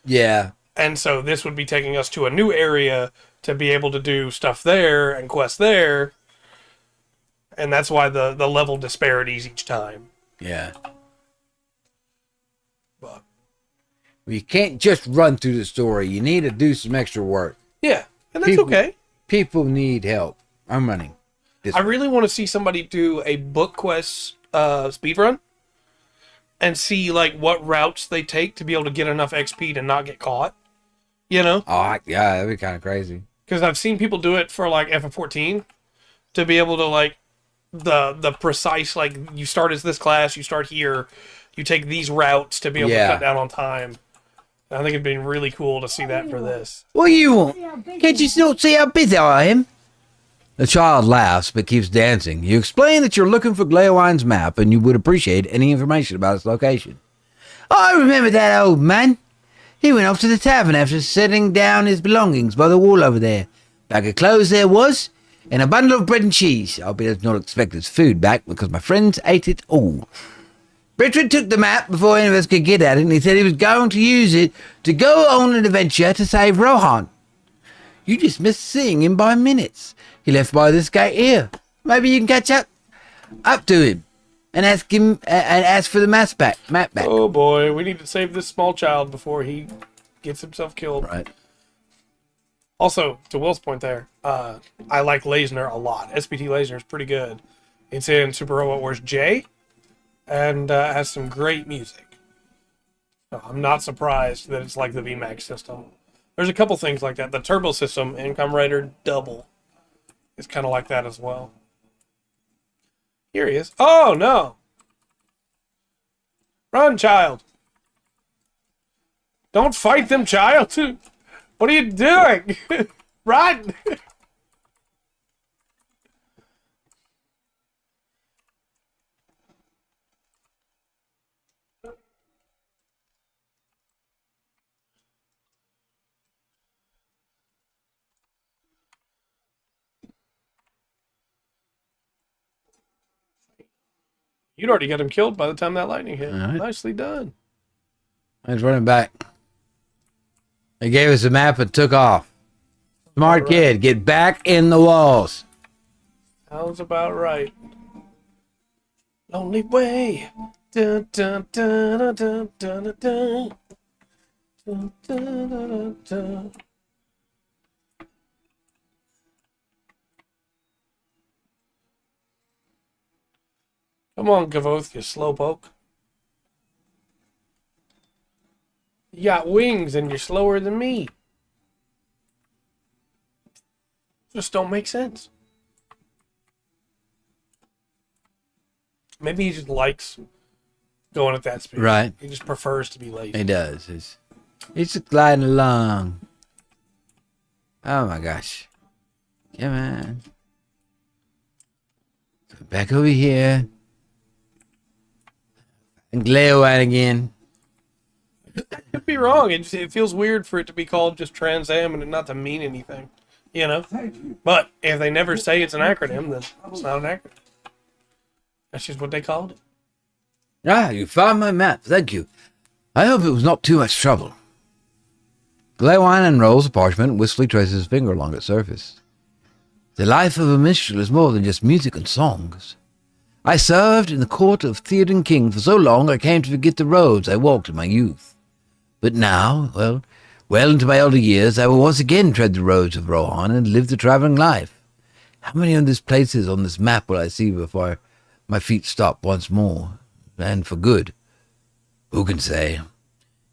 Yeah. And so this would be taking us to a new area to be able to do stuff there and quests there. And that's why the level disparities each time. Yeah. But Well, you can't just run through the story. You need to do some extra work. yeah, and that's People- okay. People need help. I'm running. I really want to see somebody do a book quest speedrun and see like what routes they take to be able to get enough XP to not get caught. You know? Yeah, that'd be kind of crazy. Because I've seen people do it for like FF14 to be able to like the precise, like you start as this class, you start here, you take these routes to be able to cut down on time. And I think it'd be really cool to see that for this. What do you want? Can't you not see how busy I am? The child laughs but keeps dancing. You explain that you're looking for Gleowine's map and you would appreciate any information about its location. I remember that old man. He went off to the tavern after setting down his belongings by the wall over there. Bag of clothes there was, and a bundle of bread and cheese. I bet does not expect his food back because my friends ate it all. Bertrand took the map before any of us could get at it, and he said he was going to use it to go on an adventure to save Rohan. You just missed seeing him by minutes. He left by this gate here. Maybe you can catch up to him and ask for the map back. Oh boy, we need to save this small child before he gets himself killed. Right. Also, to Will's point there, I like Leisner a lot. SPT Leisner is pretty good. It's in Super Robot Wars J, and has some great music. So I'm not surprised that it's like the VMAX system. There's a couple things like that. The turbo system in Kamen Rider Double is kind of like that as well. Here he is. Oh, no. Run, child. Don't fight them, child. What are you doing? Run. You'd already got him killed by the time that lightning hit. All right. Nicely done. He's running back. They gave us a map and took off. Smart kid, get back in the walls. Sounds about right. Lonely way. Dun, dun, dun, dun, dun, dun, dun. Dun, dun, dun, dun. Come on, Gavoth, you slowpoke. You got wings and you're slower than me. Just don't make sense. Maybe he just likes going at that speed. Right. He just prefers to be lazy. He does. He's just gliding along. Oh my gosh. Come on. Back over here. And Gleowine again. Could be wrong. It feels weird for it to be called just Trans Am and it not to mean anything. You know? Thank you. But if they never say it's an acronym, then it's not an acronym. That's just what they called it. Ah, you found my map. Thank you. I hope it was not too much trouble. Gleowine unrolls the parchment and wistfully traces his finger along its surface. The life of a minstrel is more than just music and songs. I served in the court of Theoden King for so long I came to forget the roads I walked in my youth. But now, well into my older years, I will once again tread the roads of Rohan and live the travelling life. How many of these places on this map will I see before my feet stop once more, and for good? Who can say?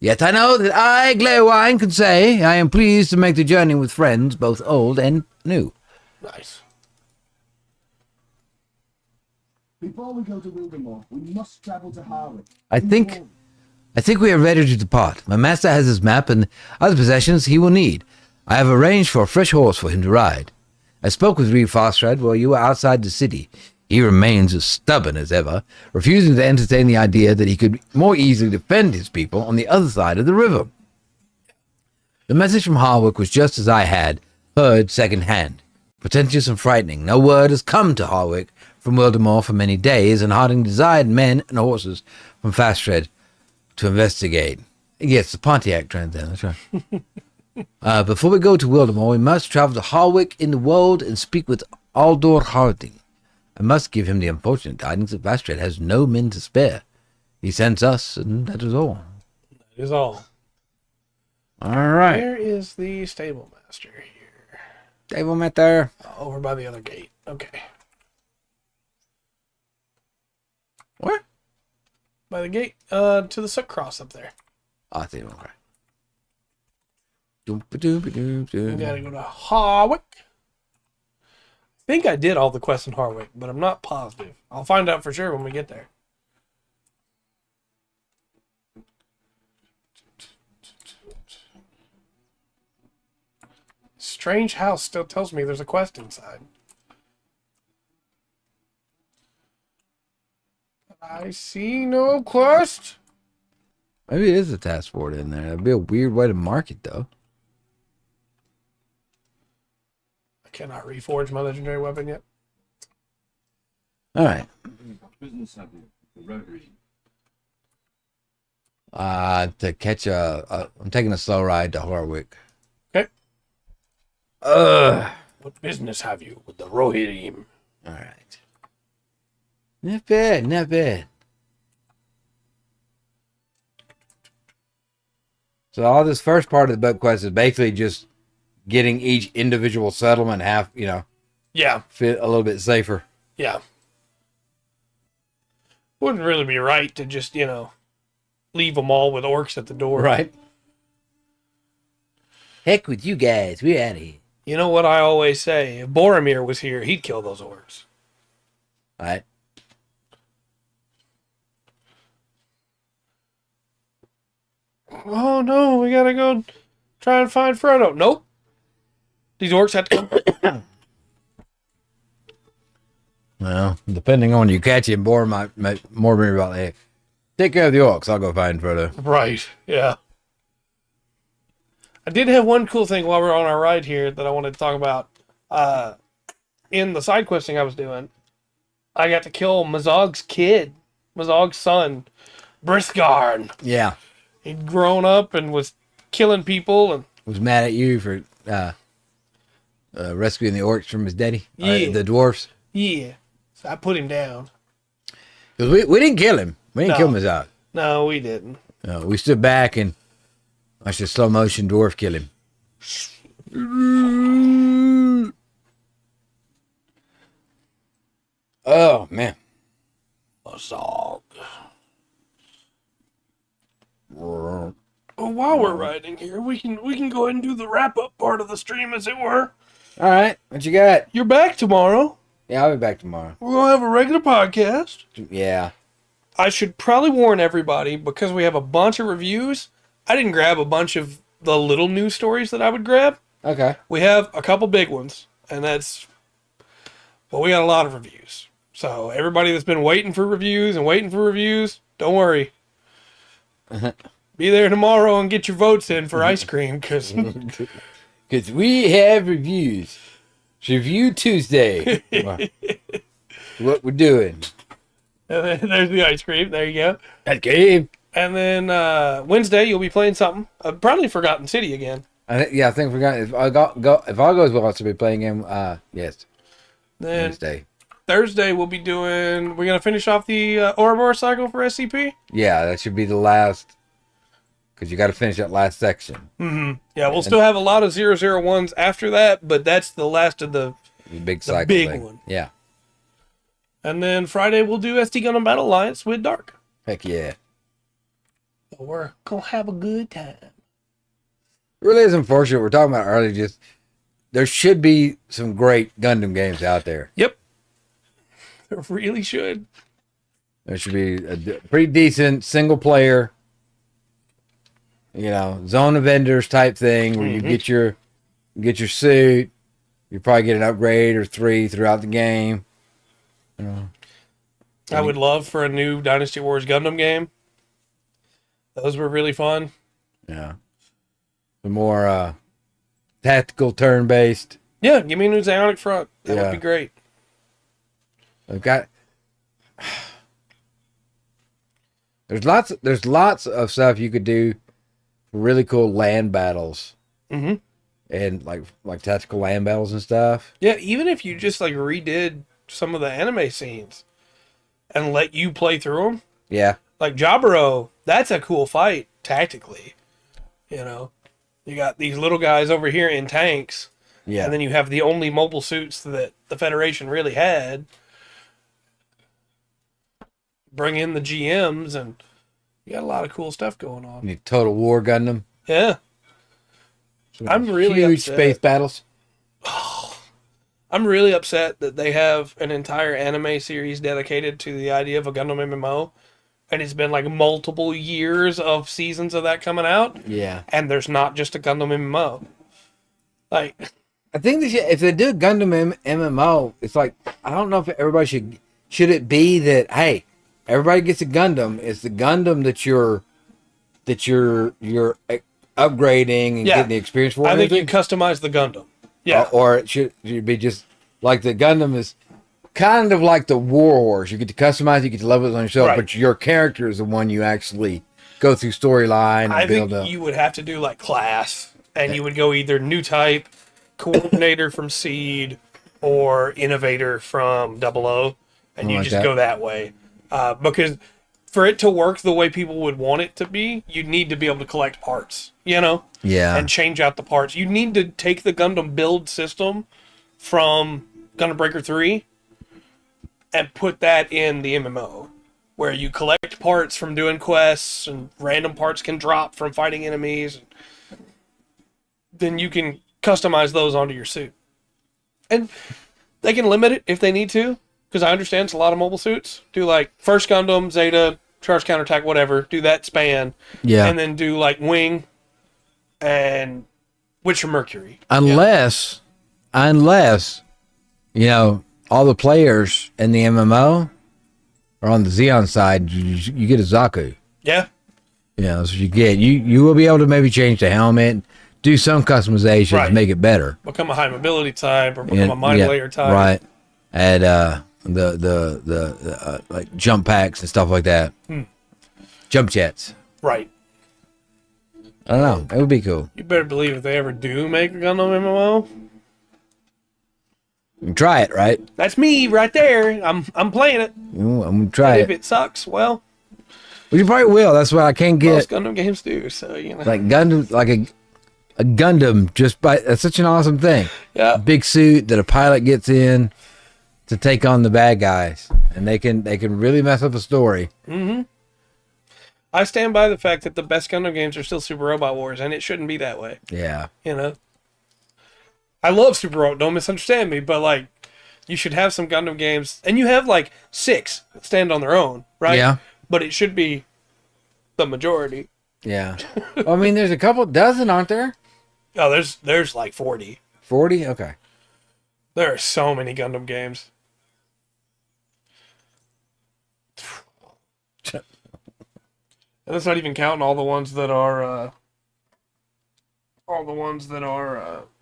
Yet I know that I, Glaywine, can say I am pleased to make the journey with friends, both old and new. Nice. Before we go to Wildermore, we must travel to Harwick. I think we are ready to depart. My master has his map and other possessions he will need. I have arranged for a fresh horse for him to ride. I spoke with Reeve Fosterhead while you were outside the city. He remains as stubborn as ever, refusing to entertain the idea that he could more easily defend his people on the other side of the river. The message from Harwick was just as I had heard second-hand. Pretentious and frightening, no word has come to Harwick from Wildermore for many days, and Harding desired men and horses from Fastred to investigate. Yes, the Pontiac trend then, that's right. Before we go to Wildermore, we must travel to Harwick in the Wold and speak with Aldor Harding. I must give him the unfortunate tidings that Fastred has no men to spare. He sends us, and that is all. That is all. All right. Where is the stable master here? Stable master. Over by the other gate. Okay. Where? By the gate, to the Soot Cross up there. Oh, I see him. Okay. We gotta go to Harwick. I think I did all the quests in Harwick, but I'm not positive. I'll find out for sure when we get there. Strange house still tells me there's a quest inside. I see no quest. Maybe it is a task board in there. That'd be a weird way to mark it, though. I cannot reforge my legendary weapon yet. All right. What business have you? The Rotary. To catch I'm taking a slow ride to Harwick. Okay. What business have you with the Rohirrim? All right. Not bad, not bad. So all this first part of the book quest is basically just getting each individual settlement Yeah. fit a little bit safer. Yeah. Wouldn't really be right to just, leave them all with orcs at the door. Right. Heck with you guys. We're out of here. You know what I always say? If Boromir was here, he'd kill those orcs. All right. Oh no, we gotta go try and find Frodo. Nope. These orcs have to come. Well, depending on you catch him, Boromir might more be about, hey, take care of the orcs. I'll go find Frodo. Right, yeah. I did have one cool thing while we're on our ride here that I wanted to talk about. In the side questing I was doing, I got to kill Mazog's kid, Mazog's son, Brisgarn. Yeah. He'd grown up and was killing people and Was mad at you for rescuing the orcs from his daddy. Yeah. The dwarfs. yeah. So I put him down. Because we didn't kill him. We didn't No. kill him as out. No, we didn't. We stood back and watched a slow motion dwarf kill him. Oh, man. Mazog. Well, while we're riding here, we can go ahead and do the wrap up part of the stream, as it were. All right. What you got? You're back tomorrow. Yeah, I'll be back tomorrow. We're gonna have a regular podcast. Yeah. I should probably warn everybody, because we have a bunch of reviews. I didn't grab a bunch of the little news stories that I would grab. Okay. We have a couple big ones, and we got a lot of reviews. So everybody that's been waiting for reviews, don't worry. Be there tomorrow and get your votes in for ice cream, because Because we have reviews. It's Review Tuesday. What we're doing. there's the ice cream. There you go. That game. And then Wednesday you'll be playing something. Probably Forgotten City again. I think we forgot if all goes well, I should be playing him. Yes. Then Wednesday. Thursday we'll be doing. We're gonna finish off the Ouroboros cycle for SCP. Yeah, that should be the last, because you got to finish that last section. Yeah, we'll still have a lot of 001s after that, but that's the last of the big cycle big thing. one. Yeah. And then Friday we'll do SD Gundam Battle Alliance with Dark. Heck yeah. So we're gonna have a good time. It really is unfortunate. We're talking about earlier, just there should be some great Gundam games out there. Yep. It really should. There should be a pretty decent single player, zone of vendors type thing where you get your suit. You probably get an upgrade or 3 throughout the game. I would love for a new Dynasty Wars Gundam game. Those were really fun. Yeah. The more tactical turn based. Yeah, give me a new Zionic Front. That Yeah. would be great. I've got there's lots of stuff you could do for really cool land battles. Mm-hmm. And like tactical land battles and stuff. Yeah, even if you just like redid some of the anime scenes and let you play through them. Yeah. Like Jaburo, that's a cool fight tactically. You got these little guys over here in tanks. Yeah. And then you have the only mobile suits that the Federation really had. Bring in the GMs, and you got a lot of cool stuff going on. You need Total War Gundam. Yeah. I'm really huge upset. space battles. I'm really upset that they have an entire anime series dedicated to the idea of a Gundam MMO. And it's been like multiple years of seasons of that coming out. Yeah. And there's not just a Gundam MMO. Like, I think if they do a Gundam MMO, it's like, I don't know if everybody should it be that, hey, everybody gets a Gundam. It's the Gundam that you're upgrading and getting the experience for. I think you customize the Gundam. Yeah. Or it should be just like the Gundam is kind of like the War Horse. You get to customize, you get to level it on yourself, but your character is the one you actually go through storyline and I build think up. you would have to do like class, and you would go either new type, coordinator from Seed, or innovator from 00, and you like just that. go that way. Because for it to work the way people would want it to be, you need to be able to collect parts, Yeah. and change out the parts. You need to take the Gundam build system from Gundam Breaker 3 and put that in the MMO, where you collect parts from doing quests, and random parts can drop from fighting enemies. Then you can customize those onto your suit. And they can limit it if they need to, because I understand it's a lot of mobile suits. Do like first Gundam, Zeta, charge counterattack, whatever. Do that span. Yeah. And then do like Wing and Witcher Mercury. Unless, all the players in the MMO are on the Xeon side, you get a Zaku. Yeah. That's what you get. You will be able to maybe change the helmet, do some customizations, Right. make it better. Become a high mobility type or become a mind layer type. Right. Add the like jump packs and stuff like that. Jump jets. Right. I don't know. It would be cool. You better believe if they ever do make a Gundam MMO, You can try it, right? that's me right there. I'm playing it. I'm gonna try If it. it sucks, well, Well, you probably will. That's why I can't most get Gundam games do. So like Gundam, like a Gundam. That's such an awesome thing. yeah. Big suit that a pilot gets in to take on the bad guys, and they can really mess up a story. I stand by the fact that the best Gundam games are still Super Robot Wars, and it shouldn't be that way. Yeah. I love Super Robot. Don't misunderstand me, but like, you should have some Gundam games, and you have like 6 that stand on their own, right? Yeah. But it should be the majority. Yeah. Well, I mean, there's a couple dozen, aren't there? Oh, there's like 40. 40? Okay. There are so many Gundam games. And that's not even counting all the ones that are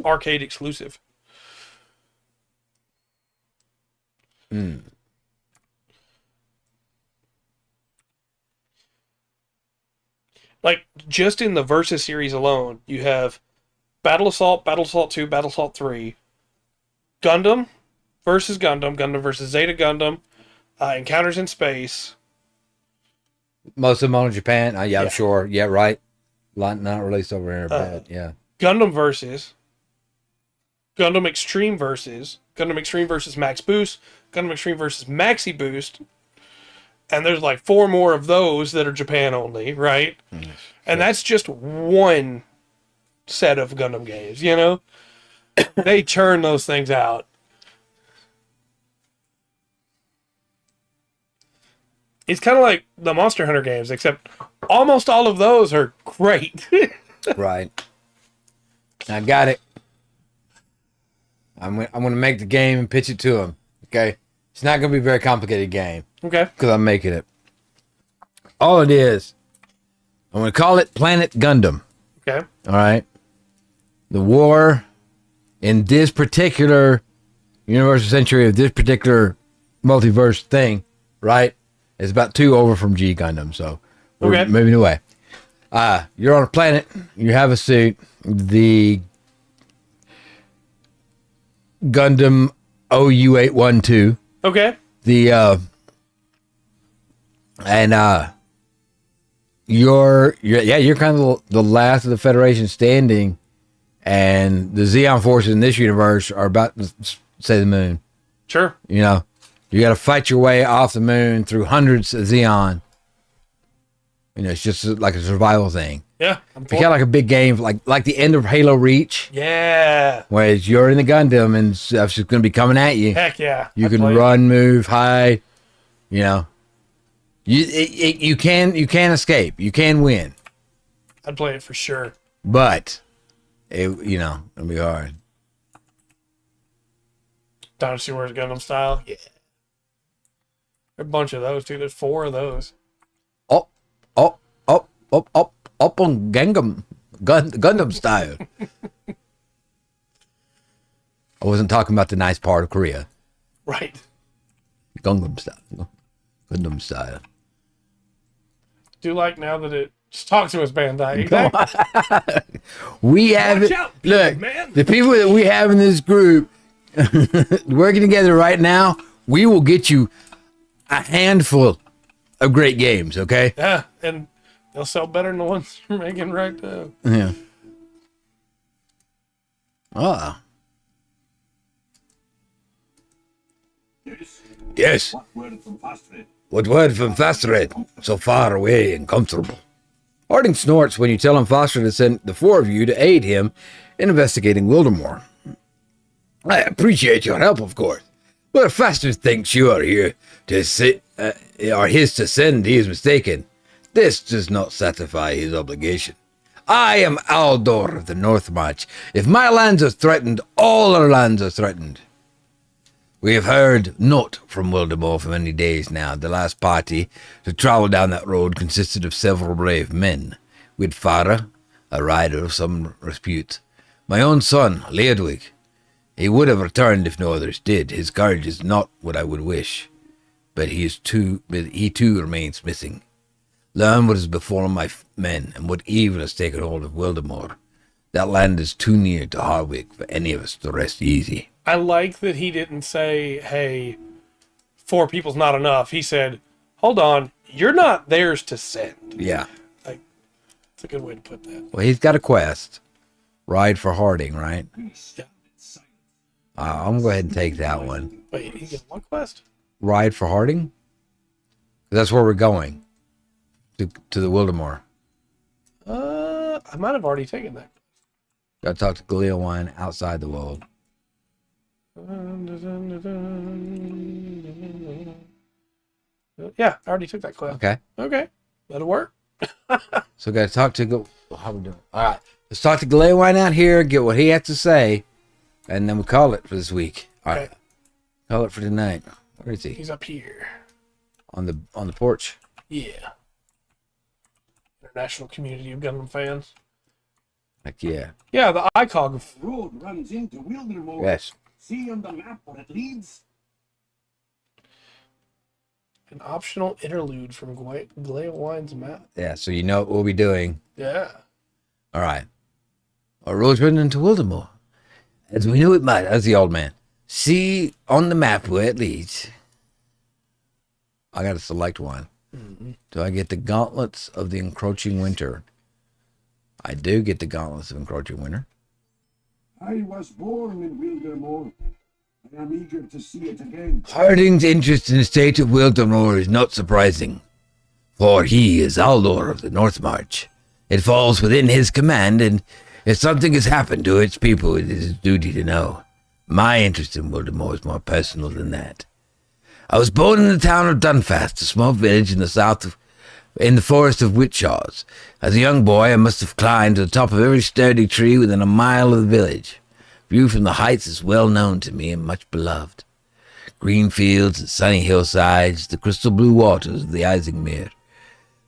arcade exclusive. Like, just in the Versus series alone, you have Battle Assault 2, Battle Assault 3, Gundam, versus Gundam, Gundam versus Zeta Gundam, Encounters in Space. Most of them on Japan. Yeah, Yeah. I'm sure. Yeah, right. Not released over here, but yeah. Gundam versus Gundam Extreme versus Gundam Extreme versus Max Boost, Gundam Extreme versus Maxi Boost, and there's like 4 more of those that are Japan only, right? And that's just one set of Gundam games, you know? They churn those things out. It's kind of like the Monster Hunter games, except almost all of those are great. Right. I got it. I'm gonna make the game and pitch it to him. Okay. It's not gonna be a very complicated game Okay. because I'm making it. All it is, I'm gonna call it Planet Gundam. Okay. All right. The war in this particular universal century of this particular multiverse thing, right? It's about 2 over from G Gundam, so we're Okay. moving away. You're on a planet. You have a suit. The Gundam OU-812. Okay. You're kind of the last of the Federation standing, and the Zeon forces in this universe are about to say the moon. Sure. You know, you got to fight your way off the moon through hundreds of Zeon. You know, it's just like a survival thing. Yeah. It's kind of like a big game, like the end of Halo Reach, Yeah. whereas you're in the Gundam and stuff's just going to be coming at you. Heck yeah. You I'd can play it. run, move, hide. You know, you can escape. You can win, I'd play it for sure. but it'll be hard. Dynasty Wars Gundam style. Yeah. There are a bunch of those too. There's 4 of those. Up on Gundam style. I wasn't talking about the nice part of Korea. Right. Gundam style. Do like now that it just talk to us, Bandai. We have Watch it. out, people, Look, man. the people that we have in this group working together right now, we will get you a handful of great games, okay? Yeah, and they'll sell better than the ones you're making right now. Yeah. Ah. Yes. What word from Fastred? What word from Fastred? So far away and comfortable. Harding snorts when you tell him Foster to send the 4 of you to aid him in investigating Wildemore. I appreciate your help, of course. But if Faster thinks you are here to are his to send, he is mistaken. This does not satisfy his obligation. I am Aldor of the North March. If my lands are threatened, all our lands are threatened. We have heard naught from Wildemore for many days now. The last party to travel down that road consisted of several brave men. We had Farah, a rider of some repute. My own son, Leodwig. He would have returned if no others did. His courage is not what I would wish, but he too remains missing. Learn what has befallen my men and what evil has taken hold of Wildemore. That land is too near to Harwick for any of us to rest easy. I like that he didn't say, hey, 4 people's not enough. He said, hold on, you're not theirs to send. Yeah. Like, it's a good way to put that. Well, he's got a quest. Ride for Harding, right? Yeah. I'm going to go ahead and take that one. Wait, he got one quest? Ride for Harding? That's where we're going. To the Wildemore. I might have already taken that. Got to talk to Galeowine outside the world. Yeah, I already took that quest. Okay. Okay, that'll work. So got to talk to... How we doing? All right. Let's talk to Galeowine out here, get what he has to say, and then we'll call it for this week. All right. Okay. Call it for tonight. Where is he? He's up here. On the porch. Yeah. International community of Gundam fans. Like, yeah. Yeah, the ICOG. Road runs into Wildemore. Yes. See on the map where it leads? An optional interlude from Galeowine's map. Yeah, so you know what we'll be doing. Yeah. All right. Our road's running into Wildemore. As we knew it might, as the old man. see on the map where it leads. I got to select one. Do I get the Gauntlets of the Encroaching Winter? I do get the Gauntlets of Encroaching Winter. I was born in Wildermore. I am eager to see it again. Harding's interest in the state of Wildemore is not surprising, for he is Aldor of the North March. It falls within his command, and if something has happened to its people, it is his duty to know. My interest in Wildemore is more personal than that. I was born in the town of Dunfast, a small village in the forest of Witchaws. As a young boy, I must have climbed to the top of every sturdy tree within a mile of the village. View from the heights is well known to me and much beloved. Green fields and sunny hillsides, the crystal blue waters of the Isingmere,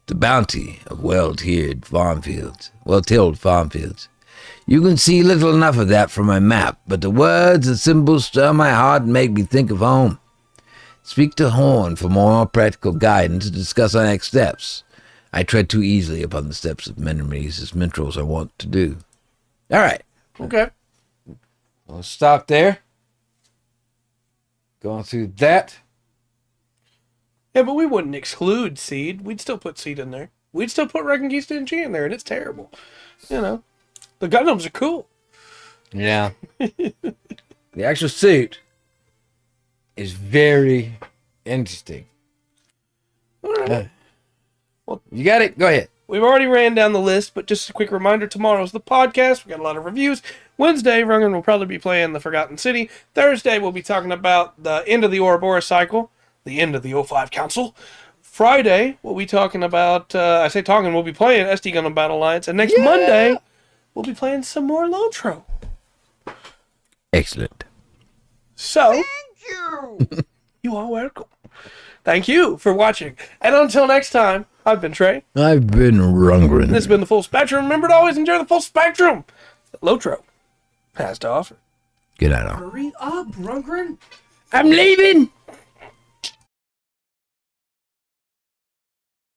the bounty of well-tilled farm fields. You can see little enough of that from my map, but the words and symbols stir my heart and make me think of home. Speak to Horn for more practical guidance to discuss our next steps. I tread too easily upon the steps of memories as minstrels are wont to do. All right. Okay. We'll stop there. Going through that. Yeah, but we wouldn't exclude Seed. We'd still put Seed in there. We'd still put Reconquista and G in there, and it's terrible. You know, the Gundams are cool. Yeah. The actual suit is very interesting. All right. Well, you got it? Go ahead. We've already ran down the list, but just a quick reminder, tomorrow's the podcast. We got a lot of reviews. Wednesday, Rungan will probably be playing The Forgotten City. Thursday, we'll be talking about the end of the Ouroboros cycle, the end of the O5 Council. Friday, we'll be talking about, we'll be playing SD Gundam Battle Alliance. And next Monday, we'll be playing some more LOTRO. Excellent. So, thank you. You are welcome. Thank you for watching. And until next time, I've been Trey. I've been Rungren. This has been The Full Spectrum. Remember to always enjoy the full spectrum that LOTRO has to offer. Get out of. Hurry up, Rungren! I'm leaving.